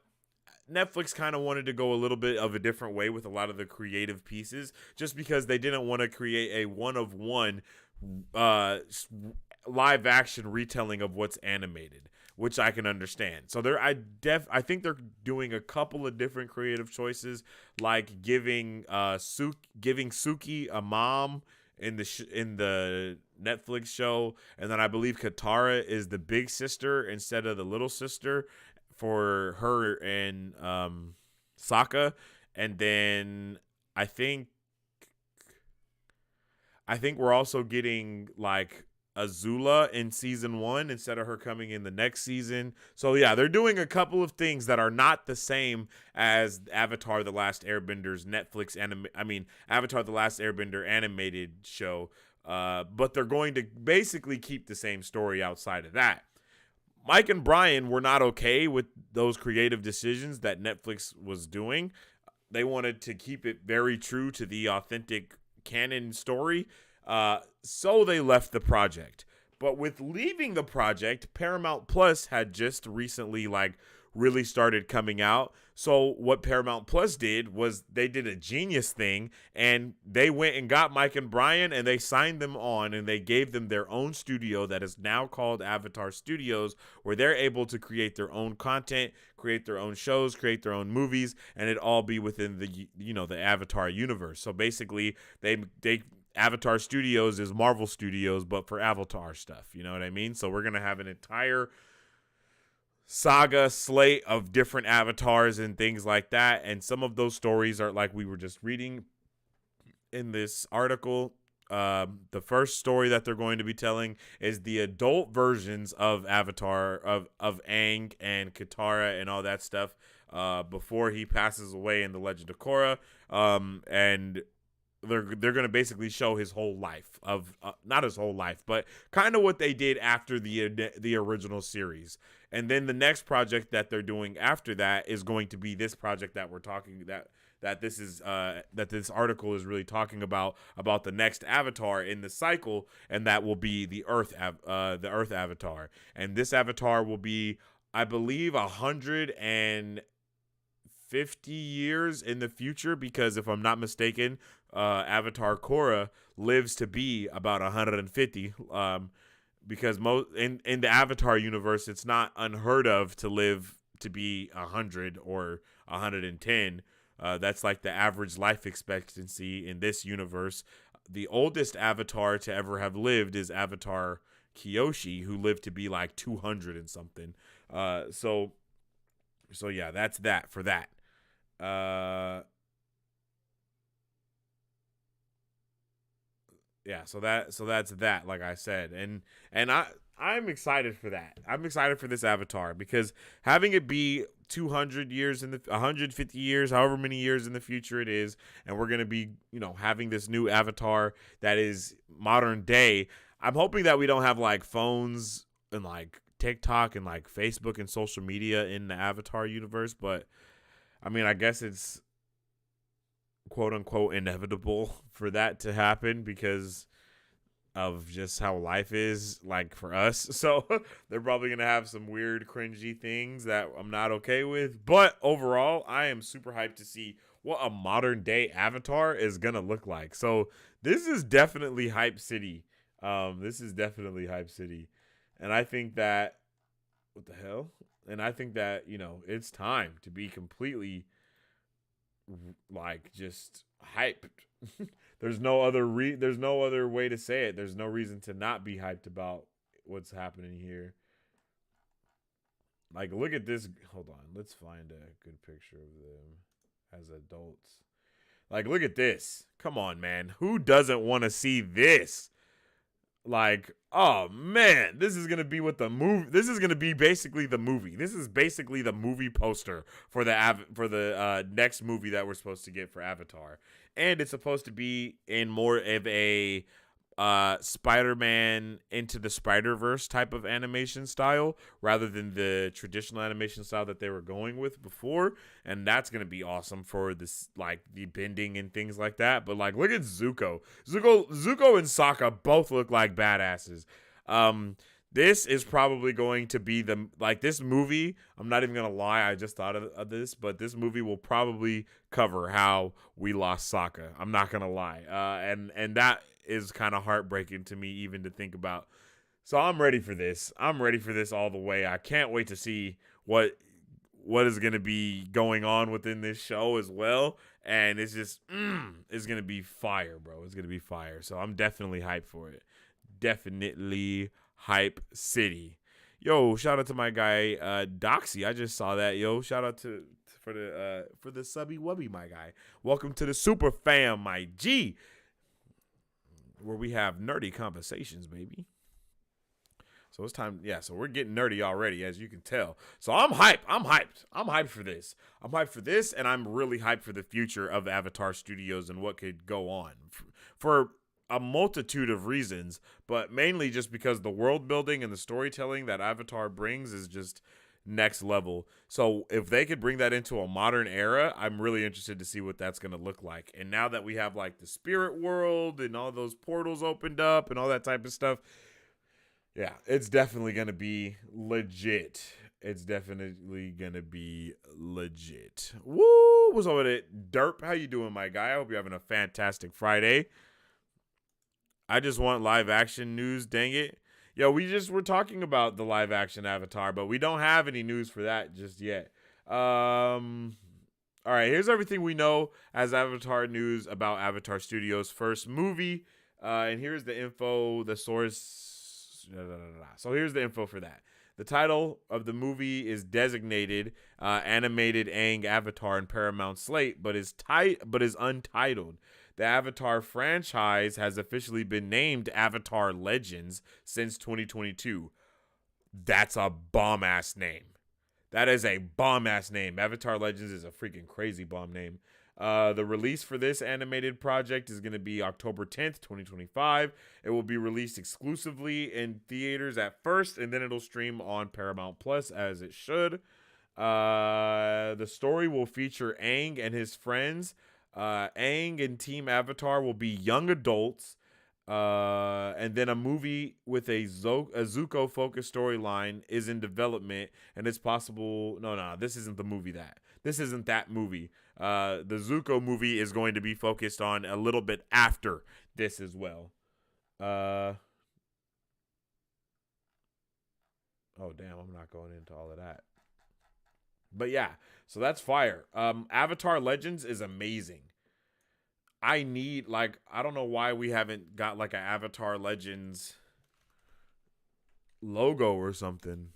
Netflix kind of wanted to go a little bit of a different way with a lot of the creative pieces, just because they didn't want to create a one-of-one live action retelling of what's animated, which I can understand. So I think they're doing a couple of different creative choices, like giving Suki a mom in the Netflix show, and then I believe Katara is the big sister instead of the little sister for her and Sokka. And then I think we're also getting like Azula in season 1 instead of her coming in the next season. So yeah, they're doing a couple of things that are not the same as Avatar: The Last Airbender's Netflix Avatar: The Last Airbender animated show. But they're going to basically keep the same story outside of that. Mike and Brian were not okay with those creative decisions that Netflix was doing. They wanted to keep it very true to the authentic canon story. So they left the project. But with leaving the project, Paramount Plus had just recently really started coming out. So what Paramount Plus did was they did a genius thing, and they went and got Mike and Brian and they signed them on, and they gave them their own studio that is now called Avatar Studios, where they're able to create their own content, create their own shows, create their own movies, and it all be within the Avatar universe. So basically they Avatar Studios is Marvel Studios, but for Avatar stuff. You know what I mean? So we're going to have an entire saga slate of different avatars and things like that. And some of those stories are like we were just reading in this article. The first story that they're going to be telling is the adult versions of Avatar, of Aang and Katara and all that stuff before he passes away in The Legend of Korra. And they're going to basically show his whole life of not his whole life, but kind of what they did after the original series. And then the next project that they're doing after that is going to be this project that we're talking that this article is really talking about the next Avatar in the cycle, and that will be the Earth Avatar. And this Avatar will be, I believe, 150 years in the future, because if I'm not mistaken, Avatar Korra lives to be about 150. Because in the Avatar universe, it's not unheard of to live to be 100 or 110. That's like the average life expectancy in this universe. The oldest Avatar to ever have lived is Avatar Kyoshi, who lived to be like 200 and something. So yeah, that's that for that. Yeah, so that's that, like I said. And I'm excited for that. I'm excited for this Avatar, because having it be 200 years 150 years, however many years in the future it is, and we're going to be, having this new Avatar that is modern day. I'm hoping that we don't have like phones and like TikTok and like Facebook and social media in the Avatar universe, but I mean, I guess it's quote unquote inevitable for that to happen because of just how life is like for us. So they're probably going to have some weird cringy things that I'm not okay with. But overall, I am super hyped to see what a modern day Avatar is going to look like. So this is definitely Hype City. This is definitely Hype City. And I think that, what the hell? And I think that, it's time to be completely like just hyped. There's no other way to say it. There's no reason to not be hyped about what's happening here. Like, look at this. Hold on, let's find a good picture of them as adults. Like, look at this. Come on, man. Who doesn't want to see this? Like, oh man, this is gonna be what the movie. This is gonna be basically the movie. This is basically the movie poster for the next movie that we're supposed to get for Avatar, and it's supposed to be in more of a Spider-Man Into the Spider-Verse type of animation style rather than the traditional animation style that they were going with before, and that's gonna be awesome for this, like the bending and things like that. But like, look at Zuko and Sokka both look like badasses. This is probably going to be this movie. I'm not even gonna lie, I just thought of this, but this movie will probably cover how we lost Sokka. I'm not gonna lie, and that is kind of heartbreaking to me even to think about. So I'm ready for this. I'm ready for this all the way. I can't wait to see what is going to be going on within this show as well. And it's just, it's going to be fire, bro. It's going to be fire. So I'm definitely hyped for it. Definitely Hype City. Yo, shout out to my guy, Doxy. I just saw that. Yo, shout out for the subby wubby, my guy. Welcome to the Super Fam, my G, where we have nerdy conversations, baby. So it's time. Yeah, so we're getting nerdy already, as you can tell. So I'm hyped. I'm hyped. I'm hyped for this. I'm hyped for this, and I'm really hyped for the future of Avatar Studios and what could go on for a multitude of reasons, but mainly just because the world building and the storytelling that Avatar brings is just next level. So if they could bring that into a modern era, I'm really interested to see what that's going to look like. And now that we have like the spirit world and all those portals opened up and all that type of stuff, yeah, it's definitely going to be legit. It's definitely going to be legit. Woo! What's over there? Derp, how you doing, my guy? I hope you're having a fantastic Friday. I just want live action news, dang it. Yo, we're talking about the live action Avatar, but we don't have any news for that just yet. All right, here's everything we know as Avatar news about Avatar Studios' first movie. And here's the info, the source. So here's the info for that. The title of the movie is designated animated Aang Avatar in Paramount slate, but is untitled. The Avatar franchise has officially been named Avatar Legends since 2022. That's a bomb-ass name. That is a bomb-ass name. Avatar Legends is a freaking crazy bomb name. The release for this animated project is going to be October 10th, 2025. It will be released exclusively in theaters at first, and then it'll stream on Paramount Plus as it should. The story will feature Aang and his friends. Aang and Team Avatar will be young adults. And then a movie with a Zuko focused storyline is in development, and it's possible. No, this isn't the movie that. This isn't that movie. The Zuko movie is going to be focused on a little bit after this as well. Oh damn, I'm not going into all of that. But yeah, so that's fire. Avatar Legends is amazing. I don't know why we haven't got like an Avatar Legends logo or something.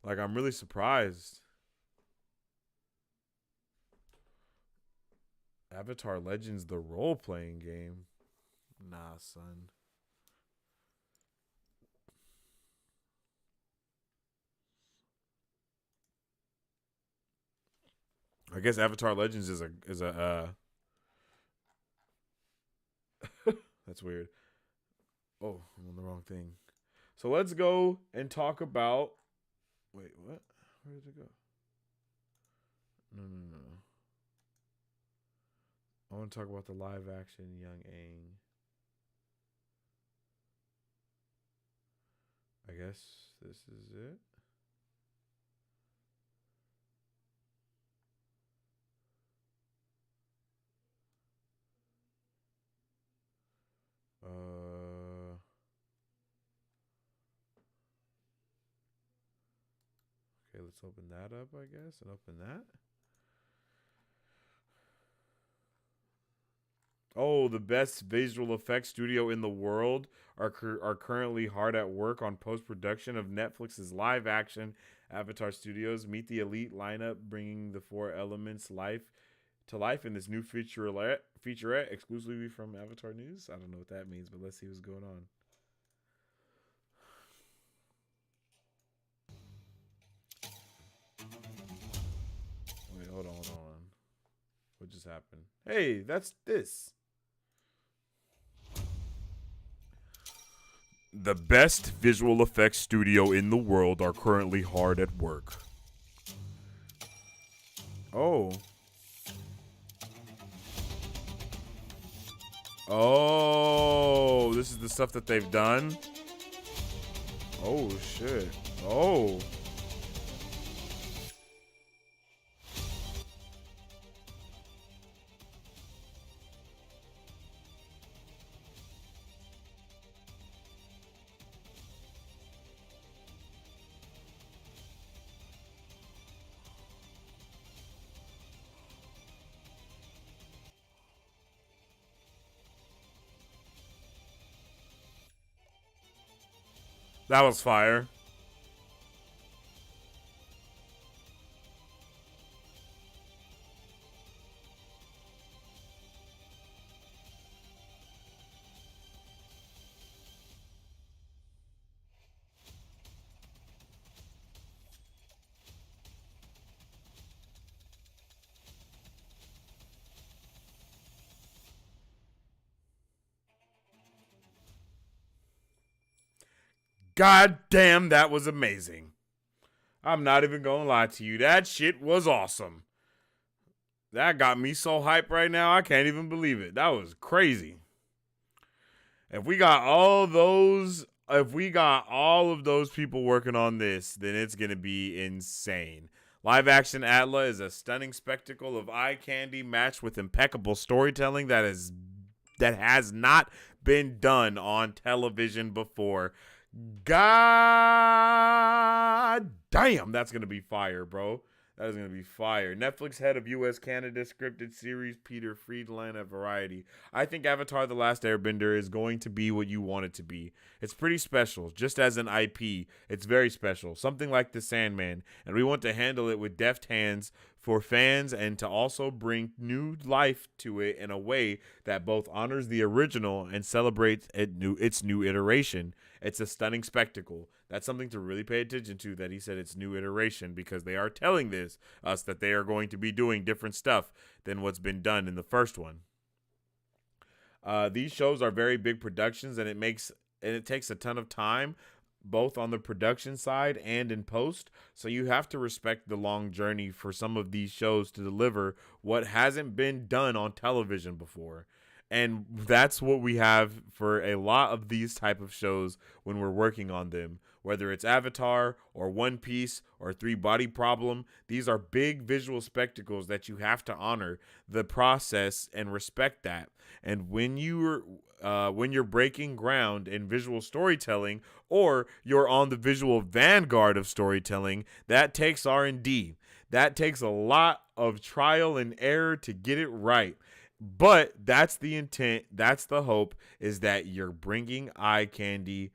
Like, I'm really surprised. Avatar Legends, the role-playing game. Nah, son. I guess Avatar Legends is a that's weird. Oh, I'm on the wrong thing. So let's go and talk about. Wait, what? Where did it go? No. I want to talk about the live action Young Aang. I guess this is it. Okay, let's open that up, I guess, and open that. Oh, the best visual effects studio in the world are currently hard at work on post-production of Netflix's live-action Avatar Studios. Meet the elite lineup, bringing the four elements to life in this new featurette exclusively from Avatar News. I don't know what that means, but let's see what's going on. Wait, hold on. What just happened? Hey, that's this. The best visual effects studio in the world are currently hard at work. Oh. Oh, this is the stuff that they've done? Oh, shit. Oh. That was fire. God damn, that was amazing. I'm not even gonna lie to you. That shit was awesome. That got me so hyped right now. I can't even believe it. That was crazy. If we got all of those people working on this, then it's gonna be insane. Live action Atla is a stunning spectacle of eye candy matched with impeccable storytelling that has not been done on television before. God damn, that's gonna be fire, bro. That is gonna be fire. Netflix head of U.S. Canada scripted series Peter Friedland at Variety. I think Avatar: The Last Airbender is going to be what you want it to be. It's pretty special, just as an IP. It's very special, something like The Sandman, and we want to handle it with deft hands for fans and to also bring new life to it in a way that both honors the original and celebrates its new iteration. It's a stunning spectacle. That's something to really pay attention to, that he said it's new iteration, because they are telling us that they are going to be doing different stuff than what's been done in the first one. These shows are very big productions, and it takes a ton of time, both on the production side and in post. So you have to respect the long journey for some of these shows to deliver what hasn't been done on television before. And that's what we have for a lot of these type of shows when we're working on them. Whether it's Avatar or One Piece or Three Body Problem, these are big visual spectacles that you have to honor the process and respect that. And when you're breaking ground in visual storytelling, or you're on the visual vanguard of storytelling, that takes R&D. That takes a lot of trial and error to get it right. But that's the intent. That's the hope, is that you're bringing eye candy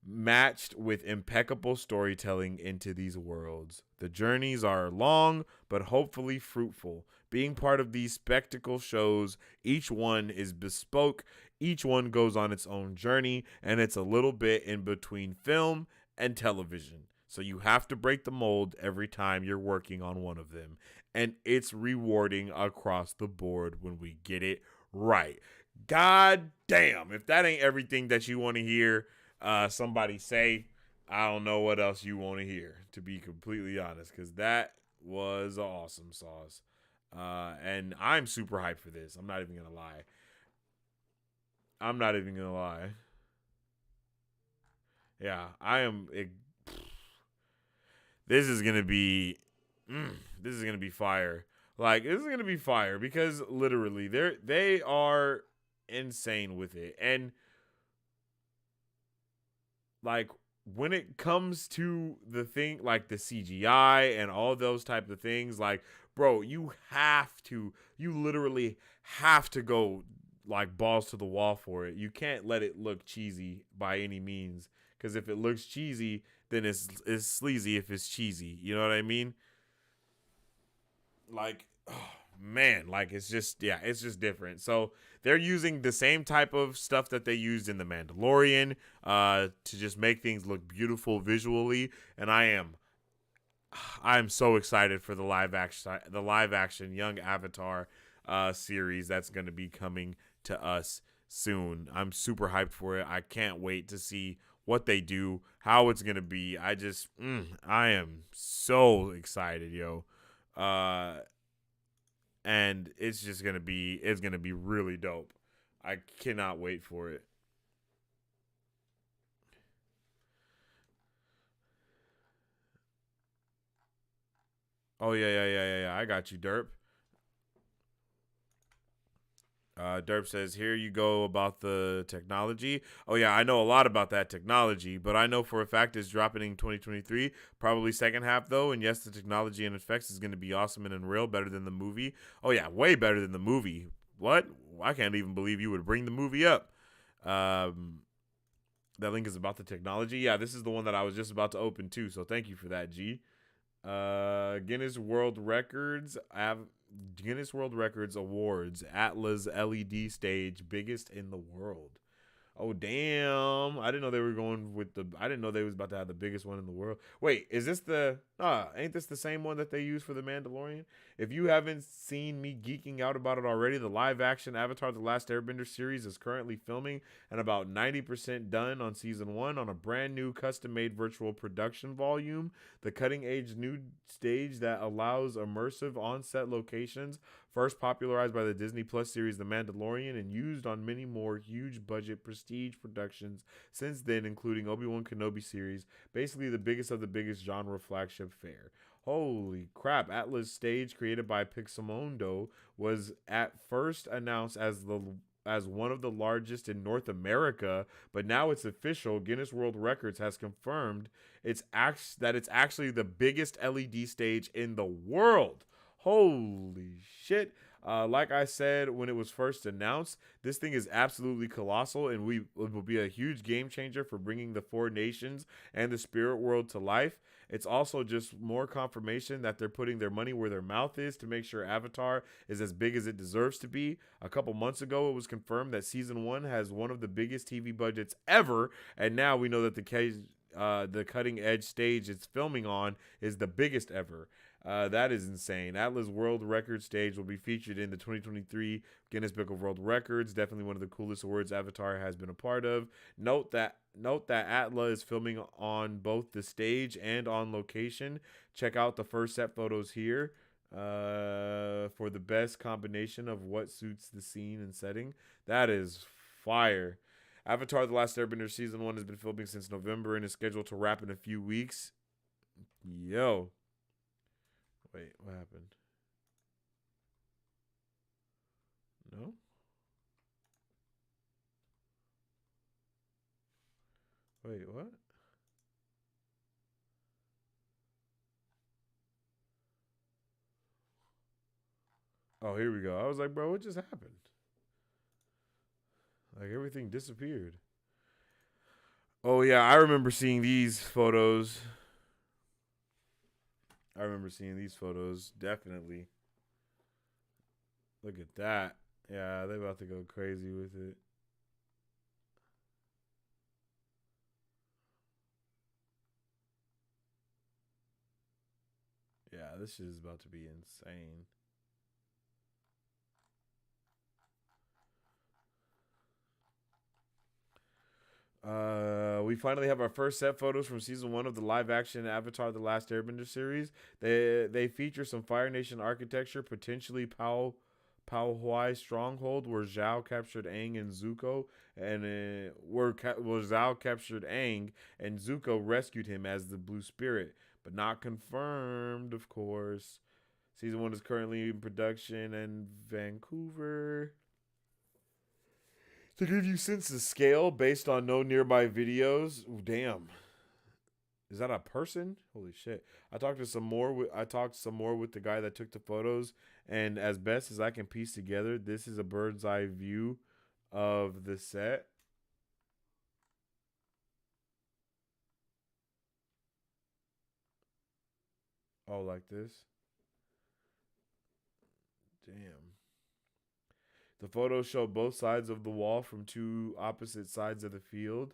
matched with impeccable storytelling into these worlds. The journeys are long, but hopefully fruitful. Being part of these spectacle shows, each one is bespoke, each one goes on its own journey, and it's a little bit in between film and television. So you have to break the mold every time you're working on one of them. And it's rewarding across the board when we get it right. God damn, if that ain't everything that you want to hear somebody say, I don't know what else you want to hear, to be completely honest, because that was awesome sauce. And I'm super hyped for this. I'm not even going to lie. Yeah, I am. This is going to be fire. Like, this is going to be fire, because literally they are insane with it. And like, when it comes to the thing, like the CGI and all those type of things, like, bro, you literally have to go like balls to the wall for it. You can't let it look cheesy by any means, because if it looks cheesy, then it's sleazy if it's cheesy. You know what I mean? Like, oh man, like, it's just different. So they're using the same type of stuff that they used in The Mandalorian to just make things look beautiful visually. And I'm so excited for the live action Young Avatar series that's going to be coming to us soon. I'm super hyped for it. I can't wait to see what they do, how it's going to be. I am so excited, yo. And it's going to be really dope. I cannot wait for it. Oh yeah. I got you, Derp. Derp says, here you go about the technology. Oh, yeah, I know a lot about that technology, but I know for a fact it's dropping in 2023, probably second half, though. And yes, the technology and effects is going to be awesome and unreal, better than the movie. Oh, yeah, way better than the movie. What? I can't even believe you would bring the movie up. That link is about the technology. Yeah, this is the one that I was just about to open, too, so thank you for that, G. Guinness World Records Awards, Atlas LED stage, biggest in the world. Oh damn! I didn't know they were going with the. I didn't know they was about to have the biggest one in the world. Wait, is this the? Ain't this the same one that they use for the Mandalorian? If you haven't seen me geeking out about it already, the live-action Avatar: The Last Airbender series is currently filming and about 90% done on season one on a brand new custom-made virtual production volume. The cutting-edge new stage that allows immersive on-set locations, first popularized by the Disney Plus series The Mandalorian and used on many more huge budget prestige productions since then, including Obi-Wan Kenobi series, basically the biggest of the biggest genre flagship fare. Holy crap, Atlas Stage, created by Pixamondo, was at first announced as one of the largest in North America, but now it's official. Guinness World Records has confirmed that it's actually the biggest LED stage in the world. Holy shit. Like I said when it was first announced, this thing is absolutely colossal, and it will be a huge game changer for bringing the Four Nations and the spirit world to life. It's also just more confirmation that they're putting their money where their mouth is to make sure Avatar is as big as it deserves to be. A couple months ago, it was confirmed that season one has one of the biggest TV budgets ever, and now we know that the cutting edge stage it's filming on is the biggest ever. That is insane. Atlas World Record stage will be featured in the 2023 Guinness Book of World Records. Definitely one of the coolest awards Avatar has been a part of. Note that Atla is filming on both the stage and on location. Check out the first set photos here for the best combination of what suits the scene and setting. That is fire. Avatar: The Last Airbender season one has been filming since November and is scheduled to wrap in a few weeks. Yo. Wait, what happened? No? Wait, what? Oh, here we go. I was like, bro, what just happened? Like everything disappeared. Oh yeah, I remember seeing these photos. Definitely. Look at that. Yeah, they're about to go crazy with it. Yeah, this shit is about to be insane. We finally have our first set photos from season one of the live-action Avatar: The Last Airbender series. They feature some Fire Nation architecture, potentially Pao Huai stronghold, where Zhao captured Aang and Zuko, and where Zhao captured Aang and Zuko rescued him as the Blue Spirit, but not confirmed, of course. Season one is currently in production in Vancouver. To give you sense of scale based on no nearby videos. Ooh, damn. Is that a person? Holy shit. I talked some more with the guy that took the photos, and as best as I can piece together, this is a bird's eye view of the set. Oh, like this. Damn. The photos show both sides of the wall from two opposite sides of the field.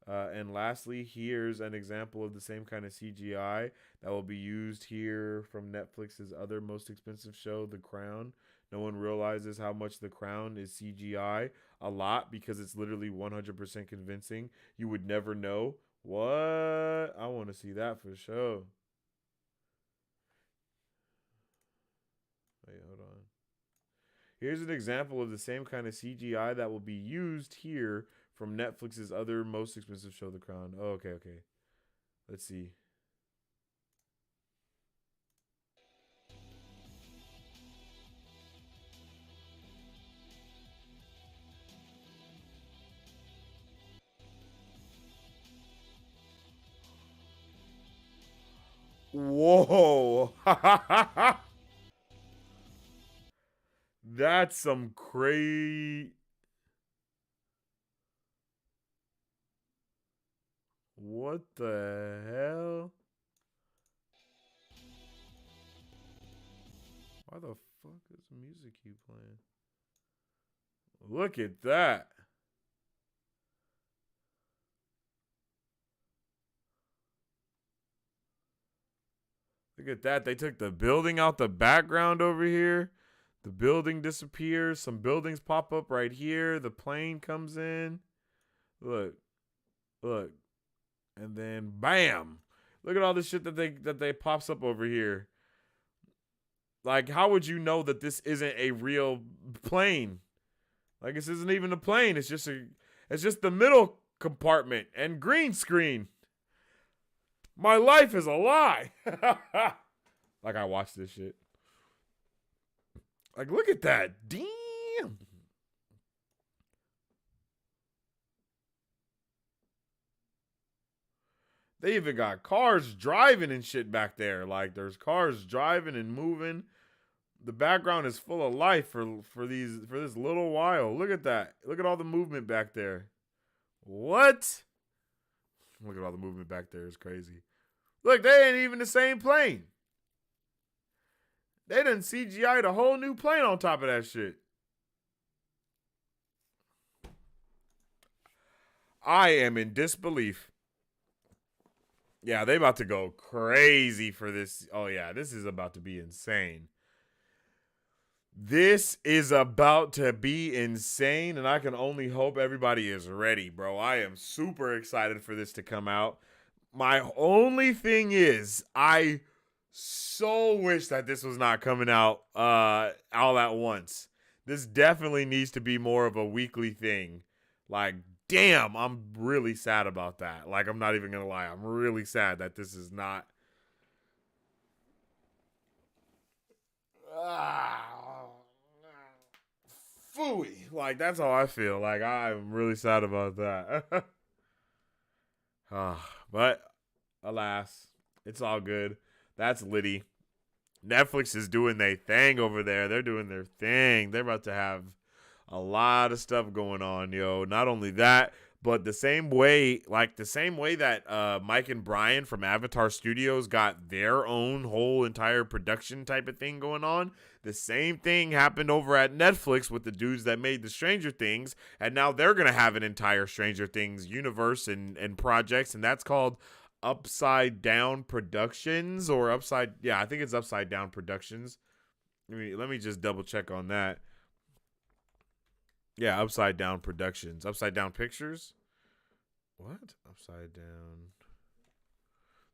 And lastly, here's an example of the same kind of CGI that will be used here from Netflix's other most expensive show, The Crown. No one realizes how much The Crown is CGI. A lot, because it's literally 100% convincing. You would never know. What? I want to see that for sure. Wait, hold on. Here's an example of the same kind of CGI that will be used here from Netflix's other most expensive show, The Crown. Oh, okay. Let's see. Whoa. That's some crazy. What the hell? Why the fuck is music keep playing? Look at that. Look at that. They took the building out the background over here. The building disappears. Some buildings pop up right here. The plane comes in. Look. Look. And then bam. Look at all the shit that they pops up over here. Like, how would you know that this isn't a real plane? Like, this isn't even a plane. It's just the middle compartment and green screen. My life is a lie. Like, I watched this shit. Like, look at that. Damn. They even got cars driving and shit back there. Like, there's cars driving and moving. The background is full of life for this little while. Look at that. Look at all the movement back there. What? Look at all the movement back there. It's crazy. Look, they ain't even the same plane. They done CGI'd a whole new plane on top of that shit. I am in disbelief. Yeah, they about to go crazy for this. Oh, yeah, this is about to be insane. This is about to be insane, and I can only hope everybody is ready, bro. I am super excited for this to come out. My only thing is, I so wish that this was not coming out all at once. This definitely needs to be more of a weekly thing. Like, damn, I'm really sad about that. Like, I'm not even gonna lie. I'm really sad that this is not. Phooey. Like, that's how I feel. Like, I'm really sad about that. But, alas, it's all good. That's Liddy. Netflix is doing their thing over there. They're doing their thing. They're about to have a lot of stuff going on, yo. Not only that, but the same way that Mike and Brian from Avatar Studios got their own whole entire production type of thing going on, the same thing happened over at Netflix with the dudes that made the Stranger Things, and now they're going to have an entire Stranger Things universe and projects, and that's called Upside Down Productions, or I think it's Upside Down Productions. Let me just double check on that. Yeah, Upside Down Productions. Upside Down Pictures? What? Upside Down.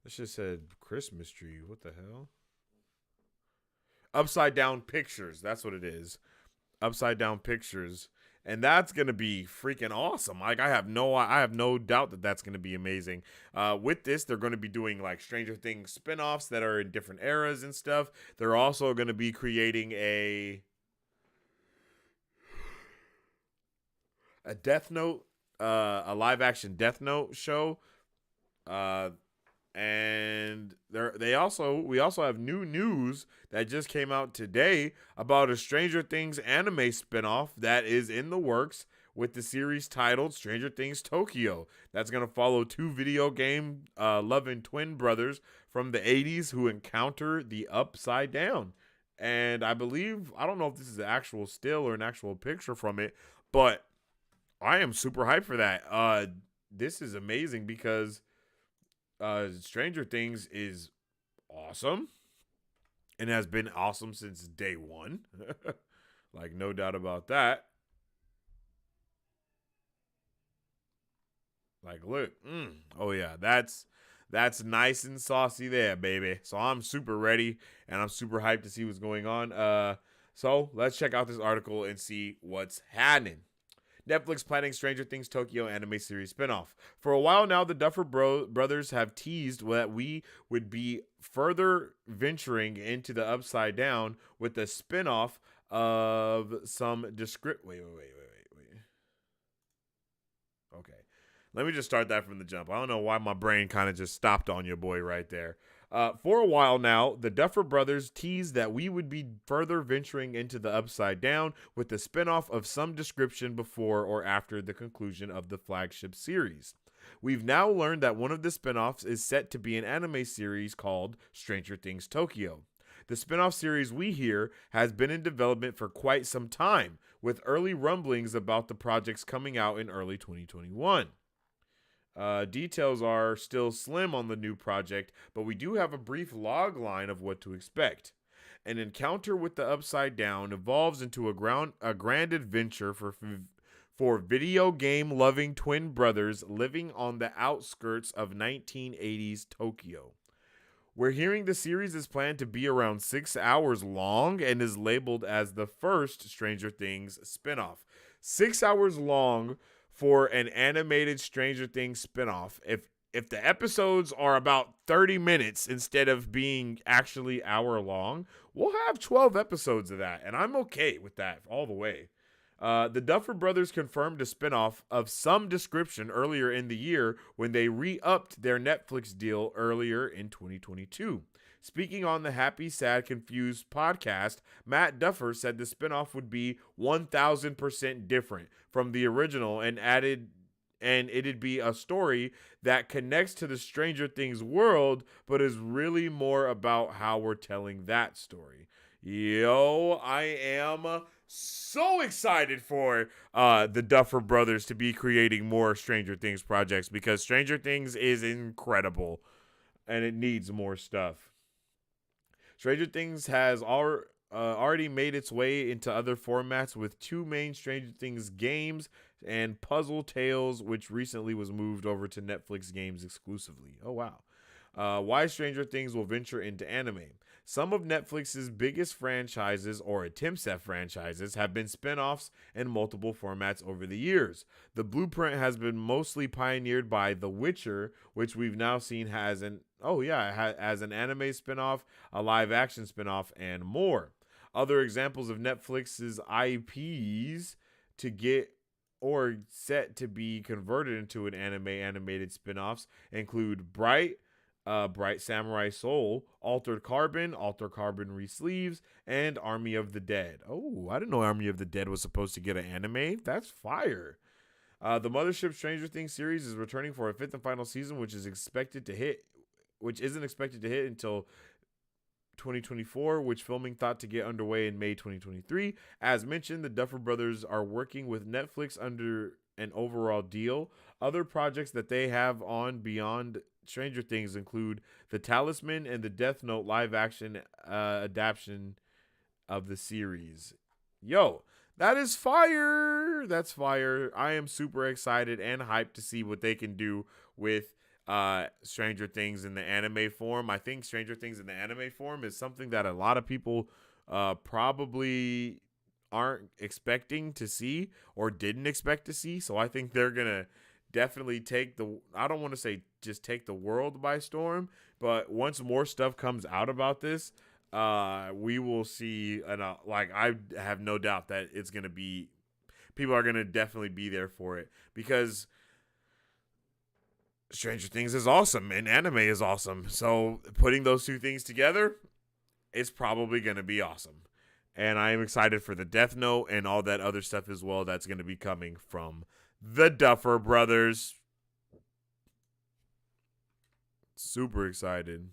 This just said Christmas tree. What the hell? Upside Down Pictures. That's what it is. Upside Down Pictures. And that's going to be freaking awesome. Like, I have no doubt that that's going to be amazing. With this, they're going to be doing like Stranger Things spinoffs that are in different eras and stuff. They're also going to be creating a Death Note, a live action Death Note show. And we also have new news that just came out today about a Stranger Things anime spinoff that is in the works with the series titled Stranger Things Tokyo. That's going to follow two video game loving twin brothers from the 80s who encounter the Upside Down. And I don't know if this is an actual still or an actual picture from it, but I am super hyped for that. This is amazing because Stranger Things is awesome and has been awesome since day one. Like, no doubt about that. Like, look. Oh, yeah. That's nice and saucy there, baby. So I'm super ready and I'm super hyped to see what's going on. So let's check out this article and see what's happening. Netflix planning Stranger Things Tokyo anime series spinoff. For a while now, the Duffer brothers have teased that we would be further venturing into the Upside Down with a spinoff of some Wait. Okay. Let me just start that from the jump. I don't know why my brain kind of just stopped on your boy right there. For a while now, the Duffer brothers teased that we would be further venturing into the Upside Down with a spinoff of some description before or after the conclusion of the flagship series. We've now learned that one of the spinoffs is set to be an anime series called Stranger Things Tokyo. The spinoff series we hear has been in development for quite some time, with early rumblings about the projects coming out in early 2021. Details are still slim on the new project, but we do have a brief log line of what to expect. An encounter with the Upside Down evolves into a grand adventure for video game loving twin brothers living on the outskirts of 1980s Tokyo. We're hearing the series is planned to be around 6 hours long and is labeled as the first Stranger Things spinoff. 6 hours long for an animated Stranger Things spinoff. If the episodes are about 30 minutes instead of being actually hour long, we'll have 12 episodes of that, and I'm okay with that all the way. The Duffer Brothers confirmed a spinoff of some description earlier in the year when they re-upped their Netflix deal earlier in 2022. Speaking on the Happy, Sad, Confused podcast, Matt Duffer said the spinoff would be 1000% different from the original and it'd be a story that connects to the Stranger Things world, but is really more about how we're telling that story. Yo, I am so excited for the Duffer Brothers to be creating more Stranger Things projects because Stranger Things is incredible and it needs more stuff. Stranger Things has already made its way into other formats with two main Stranger Things games and Puzzle Tales, which recently was moved over to Netflix games exclusively. Oh, wow. Why Stranger Things will venture into anime. Some of Netflix's biggest franchises or attempts at franchises have been spin-offs in multiple formats over the years. The blueprint has been mostly pioneered by The Witcher, which we've now seen as an anime spin-off, a live action spin-off, and more. Other examples of Netflix's IPs to get or set to be converted into an animated spin-offs include Bright Samurai Soul, Altered Carbon Resleeves, and Army of the Dead. Oh, I didn't know Army of the Dead was supposed to get an anime. That's fire. The Mothership Stranger Things series is returning for a fifth and final season, which isn't expected to hit until 2024, which filming thought to get underway in May 2023. As mentioned, the Duffer Brothers are working with Netflix under an overall deal. Other projects that they have on beyond Stranger Things include The Talisman and the Death Note live action adaptation of the series. Yo, that is fire. That's fire. I am super excited and hyped to see what they can do with Stranger Things in the anime form. I think Stranger Things in the anime form is something that a lot of people probably aren't expecting to see or didn't expect to see. So I think they're going to definitely I don't want to say just take the world by storm, but once more stuff comes out about this, we will see, and I have no doubt that it's going to be, people are going to definitely be there for it because Stranger Things is awesome and anime is awesome. So putting those two things together is probably going to be awesome. And I am excited for the Death Note and all that other stuff as well that's going to be coming from the Duffer Brothers. Super excited.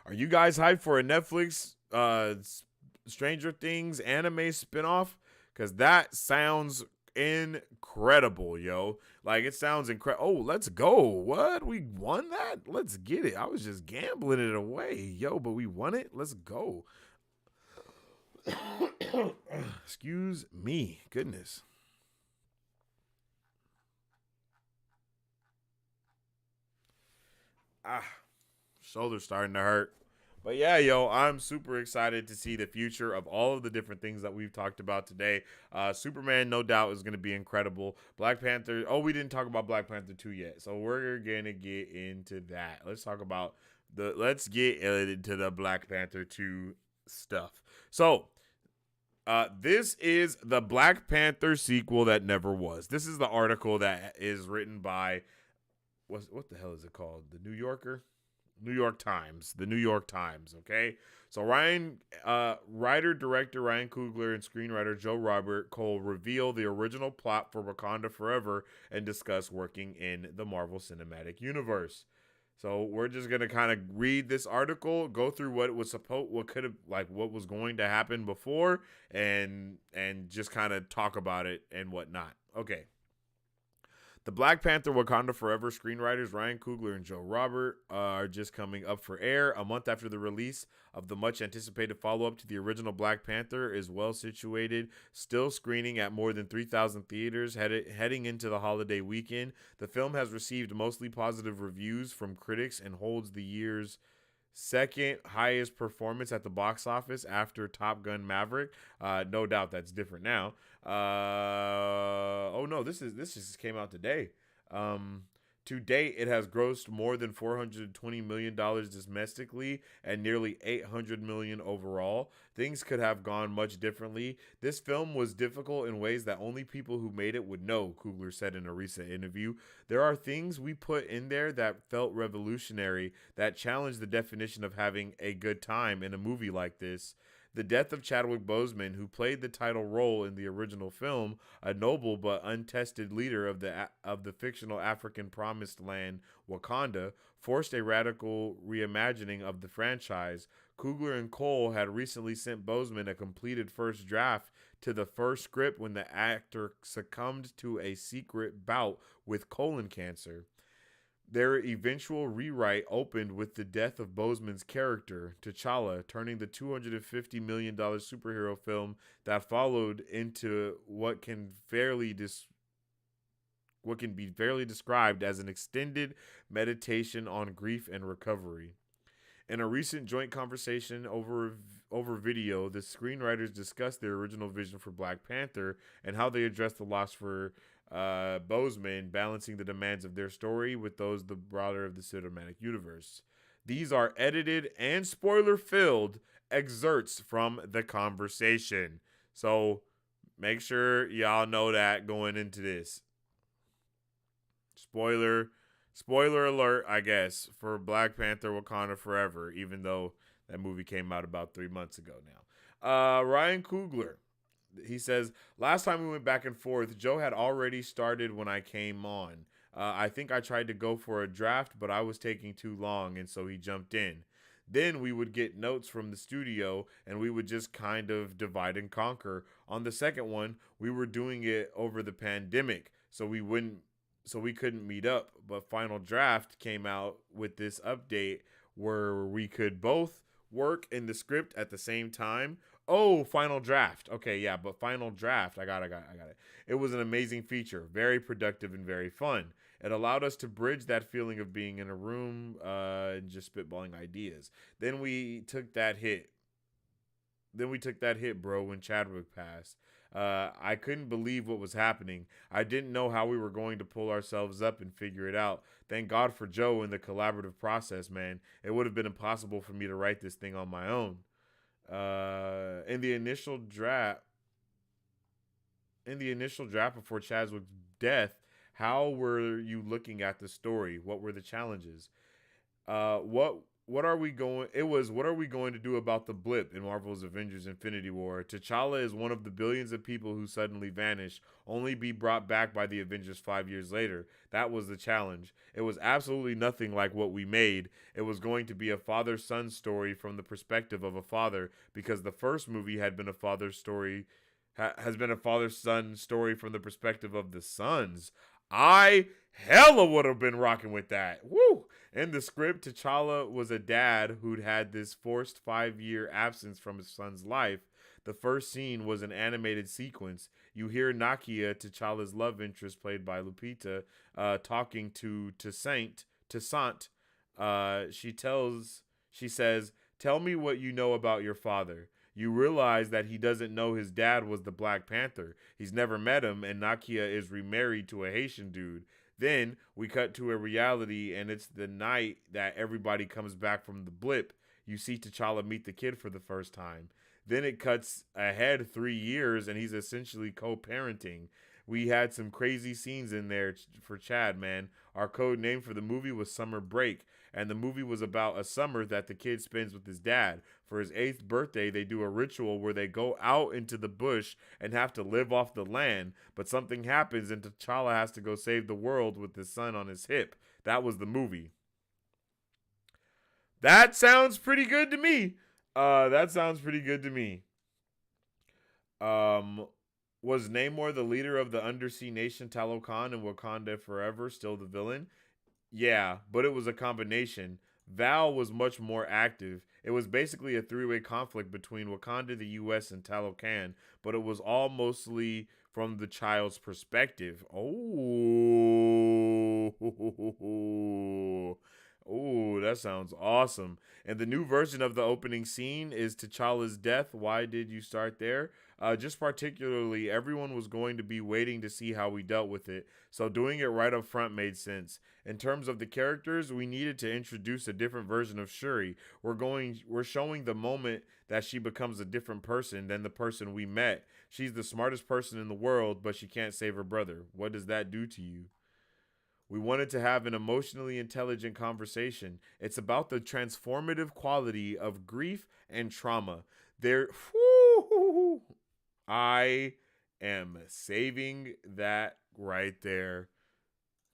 Are you guys hyped for a Netflix Stranger Things anime spinoff? Because that sounds incredible, yo. Like, it sounds incredible. Oh, let's go. What? We won that? Let's get it. I was just gambling it away, yo, but we won it. Let's go. Excuse me. Goodness. Shoulder's starting to hurt. But yeah, yo, I'm super excited to see the future of all of the different things that we've talked about today. Superman, no doubt, is going to be incredible. Black Panther. Oh, we didn't talk about Black Panther 2 yet. So we're going to get into that. Let's get into the Black Panther 2 stuff. So, this is the Black Panther sequel that never was. This is the article that is written by, what the hell is it called? The New Yorker? New York Times, the New York Times, okay? So writer-director Ryan Coogler and screenwriter Joe Robert Cole reveal the original plot for Wakanda Forever and discuss working in the Marvel Cinematic Universe. So we're just gonna kind of read this article, go through what could have, like, what was going to happen before, and just kind of talk about it and whatnot. Okay. The Black Panther Wakanda Forever screenwriters Ryan Coogler and Joe Robert are just coming up for air. A month after the release of the much anticipated follow up to the original Black Panther is well situated, still screening at more than 3,000 theaters heading into the holiday weekend. The film has received mostly positive reviews from critics and holds the year's second highest performance at the box office after Top Gun Maverick. No doubt that's different now. Oh no, this just came out today. Um, to date, it has grossed more than $420 million domestically and nearly $800 million overall. Things could have gone much differently. This film was difficult in ways that only people who made it would know, Coogler said in a recent interview. There are things we put in there that felt revolutionary, that challenged the definition of having a good time in a movie like this. The death of Chadwick Boseman, who played the title role in the original film, a noble but untested leader of the fictional African promised land Wakanda, forced a radical reimagining of the franchise. Coogler and Cole had recently sent Boseman a completed first draft to the first script when the actor succumbed to a secret bout with colon cancer. Their eventual rewrite opened with the death of Boseman's character, T'Challa, turning the $250 million superhero film that followed into what can be fairly described as an extended meditation on grief and recovery. In a recent joint conversation over video, the screenwriters discussed their original vision for Black Panther and how they addressed the loss for Boseman, balancing the demands of their story with those the broader of the cinematic universe. These are edited and spoiler-filled excerpts from the conversation. So make sure y'all know that going into this. Spoiler alert, I guess, for Black Panther Wakanda Forever, even though that movie came out about 3 months ago now. Ryan Coogler, he says, last time we went back and forth, Joe had already started when I came on. I think I tried to go for a draft, but I was taking too long, and so he jumped in. Then we would get notes from the studio, and we would just kind of divide and conquer. On the second one, we were doing it over the pandemic, so we couldn't meet up. But Final Draft came out with this update where we could both work in the script at the same time. Oh, Final Draft. Okay, yeah, but Final Draft, I got it. It was an amazing feature, very productive and very fun. It allowed us to bridge that feeling of being in a room and just spitballing ideas. Then we took that hit. Bro, when Chadwick passed. I couldn't believe what was happening. I didn't know how we were going to pull ourselves up and figure it out. Thank God for Joe and the collaborative process, man. It would have been impossible for me to write this thing on my own. In the initial draft before Chadwick's death, how were you looking at the story? What were the challenges? What are we going to do about the blip in Marvel's Avengers Infinity War? T'Challa is one of the billions of people who suddenly vanish, only be brought back by the Avengers 5 years later. That was the challenge. It was absolutely nothing like what we made. It was going to be a father-son story from the perspective of a father, because the first movie had been a has been a father-son story from the perspective of the sons. I hella would have been rocking with that. Woo! In the script, T'Challa was a dad who'd had this forced 5-year absence from his son's life. The first scene was an animated sequence. You hear Nakia, T'Challa's love interest, played by Lupita, talking to Toussaint. She says, "Tell me what you know about your father." You realize that he doesn't know his dad was the Black Panther. He's never met him, and Nakia is remarried to a Haitian dude. Then we cut to a reality, and it's the night that everybody comes back from the blip. You see T'Challa meet the kid for the first time. Then it cuts ahead 3 years, and he's essentially co-parenting. We had some crazy scenes in there for Chad, man. Our code name for the movie was Summer Break, and the movie was about a summer that the kid spends with his dad. For his 8th birthday, they do a ritual where they go out into the bush and have to live off the land, but something happens and T'Challa has to go save the world with his son on his hip. That was the movie. That sounds pretty good to me. That sounds pretty good to me. Um, was Namor the leader of the undersea nation Talokan and Wakanda Forever still the villain? Yeah, but it was a combination. Val was much more active. It was basically a three-way conflict between Wakanda, the US, and Talokan, but it was all mostly from the child's perspective. Oh. Oh, that sounds awesome. And the new version of the opening scene is T'Challa's death. Why did you start there? Just particularly, everyone was going to be waiting to see how we dealt with it, so doing it right up front made sense. In terms of the characters, we needed to introduce a different version of Shuri. We're showing the moment that she becomes a different person than the person we met. She's the smartest person in the world, but she can't save her brother. What does that do to you? We wanted to have an emotionally intelligent conversation. It's about the transformative quality of grief and trauma. I am saving that right there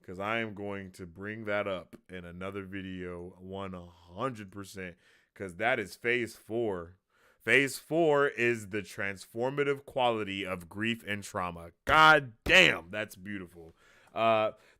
because I am going to bring that up in another video 100% because that is phase 4. Phase 4 is the transformative quality of grief and trauma. God damn, that's beautiful.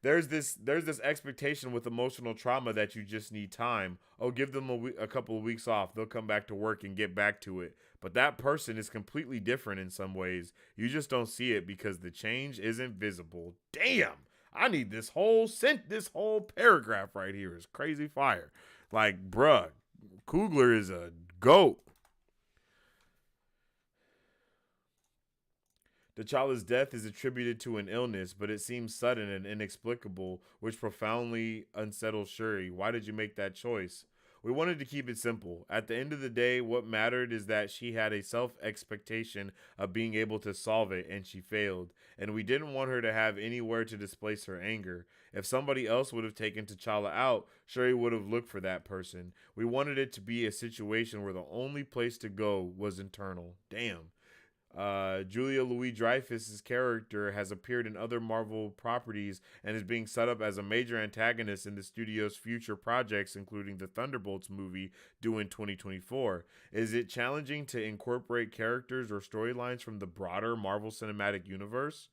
There's this expectation with emotional trauma that you just need time. Oh, give them a couple of weeks off. They'll come back to work and get back to it. But that person is completely different in some ways. You just don't see it because the change isn't visible. Damn. I need this whole paragraph right here is crazy fire. Like, bruh, Coogler is a goat. T'Challa's death is attributed to an illness, but it seems sudden and inexplicable, which profoundly unsettles Shuri. Why did you make that choice? We wanted to keep it simple. At the end of the day, what mattered is that she had a self expectation of being able to solve it, and she failed. And we didn't want her to have anywhere to displace her anger. If somebody else would have taken T'Challa out, Shuri would have looked for that person. We wanted it to be a situation where the only place to go was internal. Damn. Julia Louis-Dreyfus's character has appeared in other Marvel properties and is being set up as a major antagonist in the studio's future projects, including the Thunderbolts movie due in 2024. Is it challenging to incorporate characters or storylines from the broader Marvel Cinematic Universe?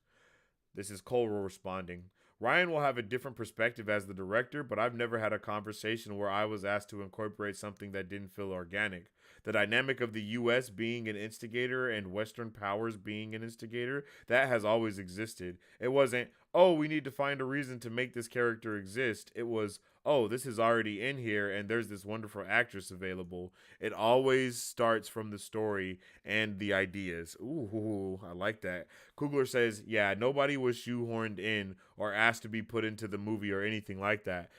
This is Cole responding. Ryan will have a different perspective as the director, but I've never had a conversation where I was asked to incorporate something that didn't feel organic. The dynamic of the US being an instigator and Western powers being an instigator, that has always existed. It wasn't, oh, we need to find a reason to make this character exist. It was, oh, this is already in here and there's this wonderful actress available. It always starts from the story and the ideas. Ooh, I like that. Coogler says, yeah, nobody was shoehorned in or asked to be put into the movie or anything like that.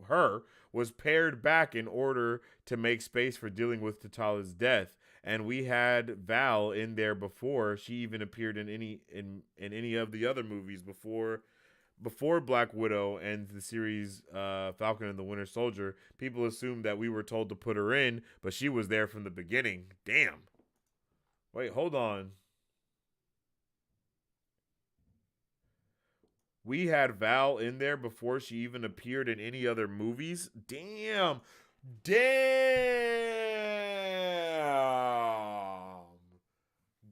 Her was pared back in order to make space for dealing with T'Challa's death. And we had Val in there before she even appeared in any of the other movies before Black Widow and the series Falcon and the Winter Soldier. People assumed that we were told to put her in, but she was there from the beginning. Damn. Wait, hold on. We had Val in there before she even appeared in any other movies. Damn. Damn.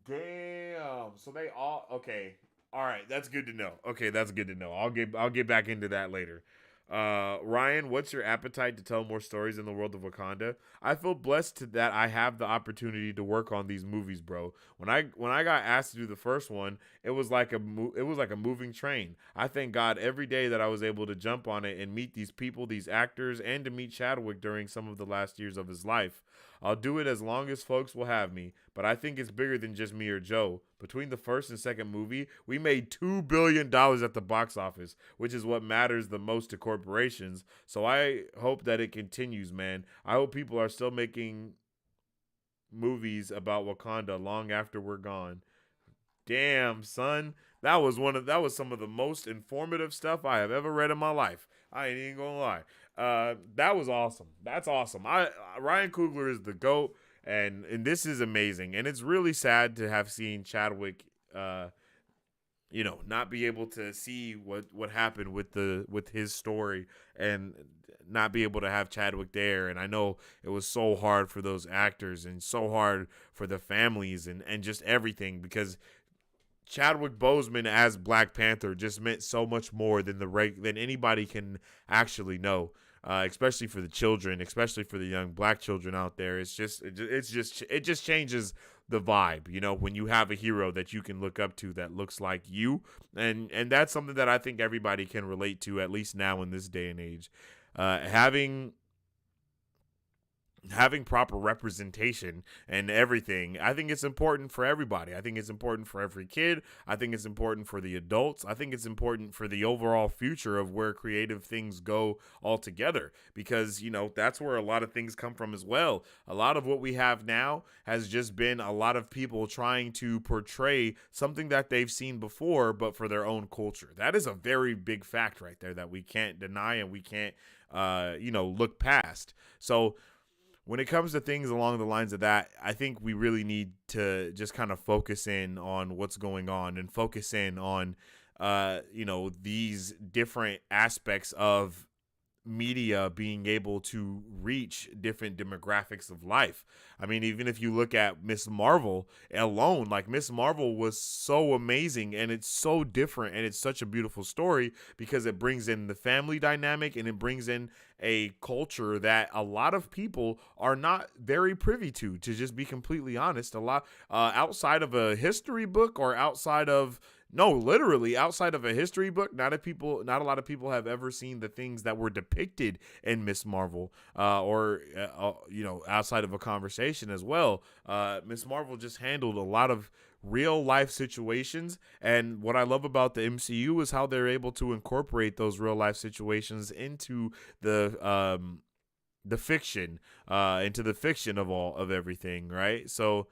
Damn. So they all okay. All right, that's good to know. Okay, that's good to know. I'll get back into that later. Ryan, what's your appetite to tell more stories in the world of Wakanda? I feel blessed that I have the opportunity to work on these movies, bro. When I got asked to do the first one, it was like a moving train. I thank God every day that I was able to jump on it and meet these people, these actors, and to meet Chadwick during some of the last years of his life. I'll do it as long as folks will have me, but I think it's bigger than just me or Joe. Between the first and second movie, we made $2 billion at the box office, which is what matters the most to corporations. So I hope that it continues, man. I hope people are still making movies about Wakanda long after we're gone. Damn, son. That was some of the most informative stuff I have ever read in my life. I ain't even gonna lie. That was awesome. That's awesome. Ryan Coogler is the GOAT, and this is amazing. And it's really sad to have seen Chadwick not be able to see what happened with his story, and not be able to have Chadwick there. And I know it was so hard for those actors and so hard for the families and just everything, because Chadwick Boseman as Black Panther just meant so much more than anybody can actually know. Especially for the children, especially for the young black children out there. It just changes the vibe, when you have a hero that you can look up to that looks like you, and that's something that I think everybody can relate to, at least now in this day and age. Having proper representation and everything, I think it's important for everybody. I think it's important for every kid. I think it's important for the adults. I think it's important for the overall future of where creative things go altogether, because that's where a lot of things come from as well. A lot of what we have now has just been a lot of people trying to portray something that they've seen before, but for their own culture. That is a very big fact right there that we can't deny, and we can't look past. So when it comes to things along the lines of that, I think we really need to just kind of focus in on what's going on, and focus in on, these different aspects of media being able to reach different demographics of life. I mean, even if you look at Miss Marvel alone, like Miss Marvel was so amazing, and it's so different, and it's such a beautiful story because it brings in the family dynamic, and it brings in a culture that a lot of people are not very privy to just be completely honest. A lot outside of a history book, or outside of no, literally outside of a history book, not a lot of people have ever seen the things that were depicted in Miss Marvel, or outside of a conversation as well. Miss Marvel just handled a lot of real life situations, and what I love about the MCU is how they're able to incorporate those real life situations into the fiction, into the fiction of everything, right? So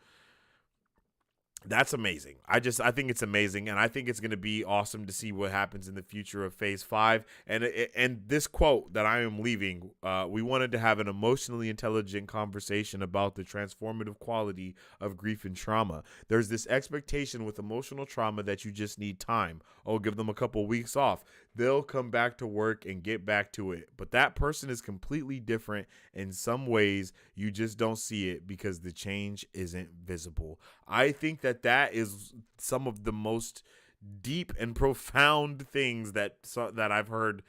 that's amazing. I think it's amazing, and I think it's going to be awesome to see what happens in the future of Phase 5. And this quote that I am leaving, we wanted to have an emotionally intelligent conversation about the transformative quality of grief and trauma. There's this expectation with emotional trauma that you just need time. Oh, give them a couple weeks off. They'll come back to work and get back to it. But that person is completely different in some ways. You just don't see it because the change isn't visible. I think that is some of the most deep and profound things that I've heard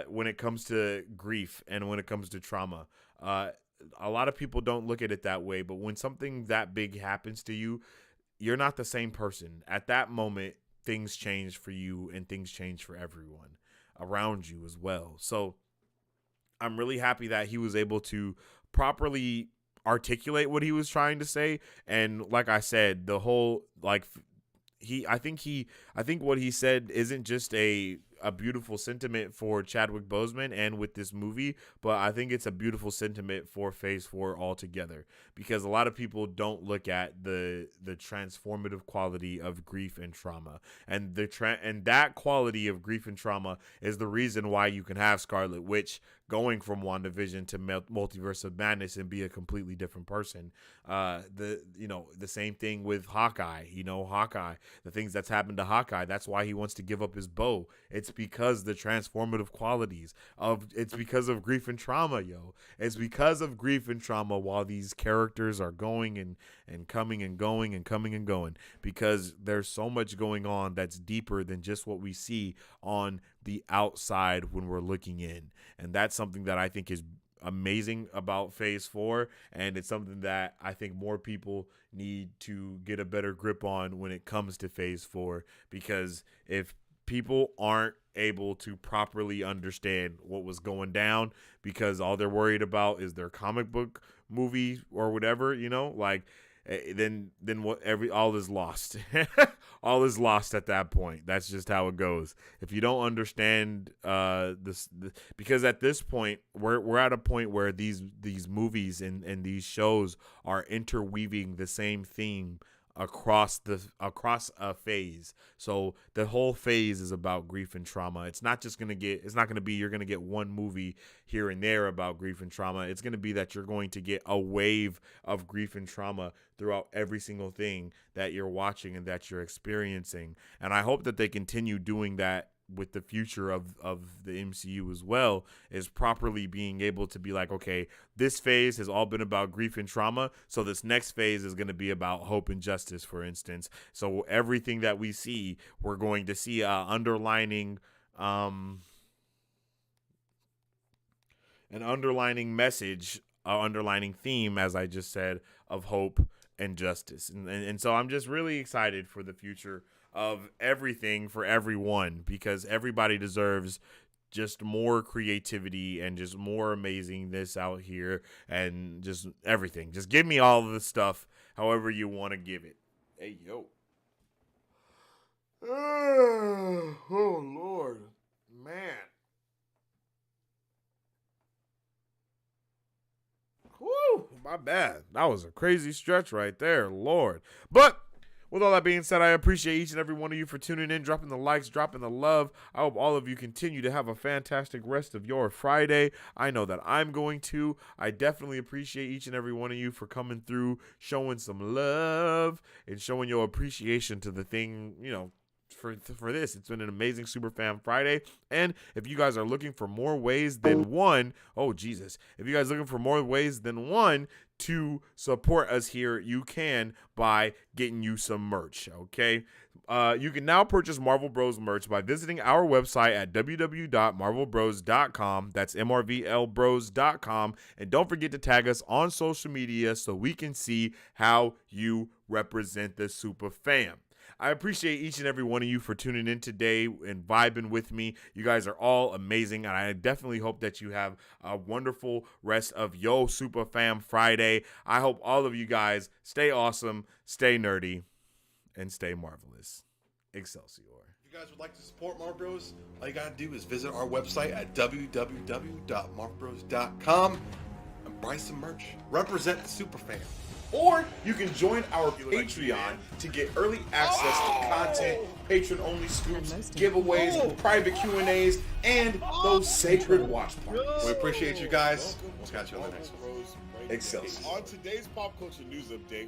when it comes to grief and when it comes to trauma. A lot of people don't look at it that way, but when something that big happens to you, you're not the same person. At that moment, things change for you, and things change for everyone around you as well. So I'm really happy that he was able to properly articulate what he was trying to say. And like I said, the whole I think what he said isn't just a beautiful sentiment for Chadwick Boseman and with this movie, but I think it's a beautiful sentiment for Phase 4 altogether, because a lot of people don't look at the transformative quality of grief and trauma, and that quality of grief and trauma is the reason why you can have Scarlet Witch going from WandaVision to Multiverse of Madness and be a completely different person. The same thing with Hawkeye. Hawkeye, the things that's happened to Hawkeye, that's why he wants to give up his bow. It's because the transformative qualities it's because of grief and trauma, yo. It's because of grief and trauma while these characters are going and coming and going and coming and going, because there's so much going on that's deeper than just what we see on the outside when we're looking in. And that's something that I think is amazing about Phase 4, and it's something that I think more people need to get a better grip on when it comes to Phase 4, because if people aren't able to properly understand what was going down because all they're worried about is their comic book movie or whatever, then all is lost. All is lost at that point. That's just how it goes. If you don't understand because at this point we're at a point where these movies and these shows are interweaving the same theme across a phase. So the whole phase is about grief and trauma. It's not going to be you're going to get one movie here and there about grief and trauma. It's going to be that you're going to get a wave of grief and trauma throughout every single thing that you're watching and that you're experiencing. And I hope that they continue doing that with the future of the MCU as well, is properly being able to be like, okay, this phase has all been about grief and trauma, so this next phase is going to be about hope and justice, for instance. So everything that we see, we're going to see an underlining message, underlining theme, as I just said, of hope and justice. And so I'm just really excited for the future of everything for everyone, because everybody deserves just more creativity and just more amazingness out here, and just everything. Just give me all of the stuff however you want to give it. Hey, yo. Oh, Lord. Man. Whew, my bad. That was a crazy stretch right there, Lord. But with all that being said, I appreciate each and every one of you for tuning in, dropping the likes, dropping the love. I hope all of you continue to have a fantastic rest of your Friday. I know that I'm going to. I definitely appreciate each and every one of you for coming through, showing some love, and showing your appreciation to the thing, for this. It's been an amazing Super Fam Friday. And if you guys are looking for more ways than one, if you guys are looking for more ways than one to support us here, you can by getting you some merch, okay? You can now purchase Marvel Bros merch by visiting our website at www.marvelbros.com. That's MRVLbros.com. And don't forget to tag us on social media so we can see how you represent the Super Fam. I appreciate each and every one of you for tuning in today and vibing with me. You guys are all amazing, and I definitely hope that you have a wonderful rest of Yo Super Fam Friday. I hope all of you guys stay awesome, stay nerdy, and stay marvelous. Excelsior. If you guys would like to support Marv Bros, all you gotta do is visit our website at www.marvbros.com and buy some merch. Represent the Super Fam. Or you can join our Patreon to get early access to content, patron-only scoops, giveaways, private Q&As, and those sacred watch parties. We appreciate you guys. We'll catch you on the next one. Excelsior. On today's pop culture news update,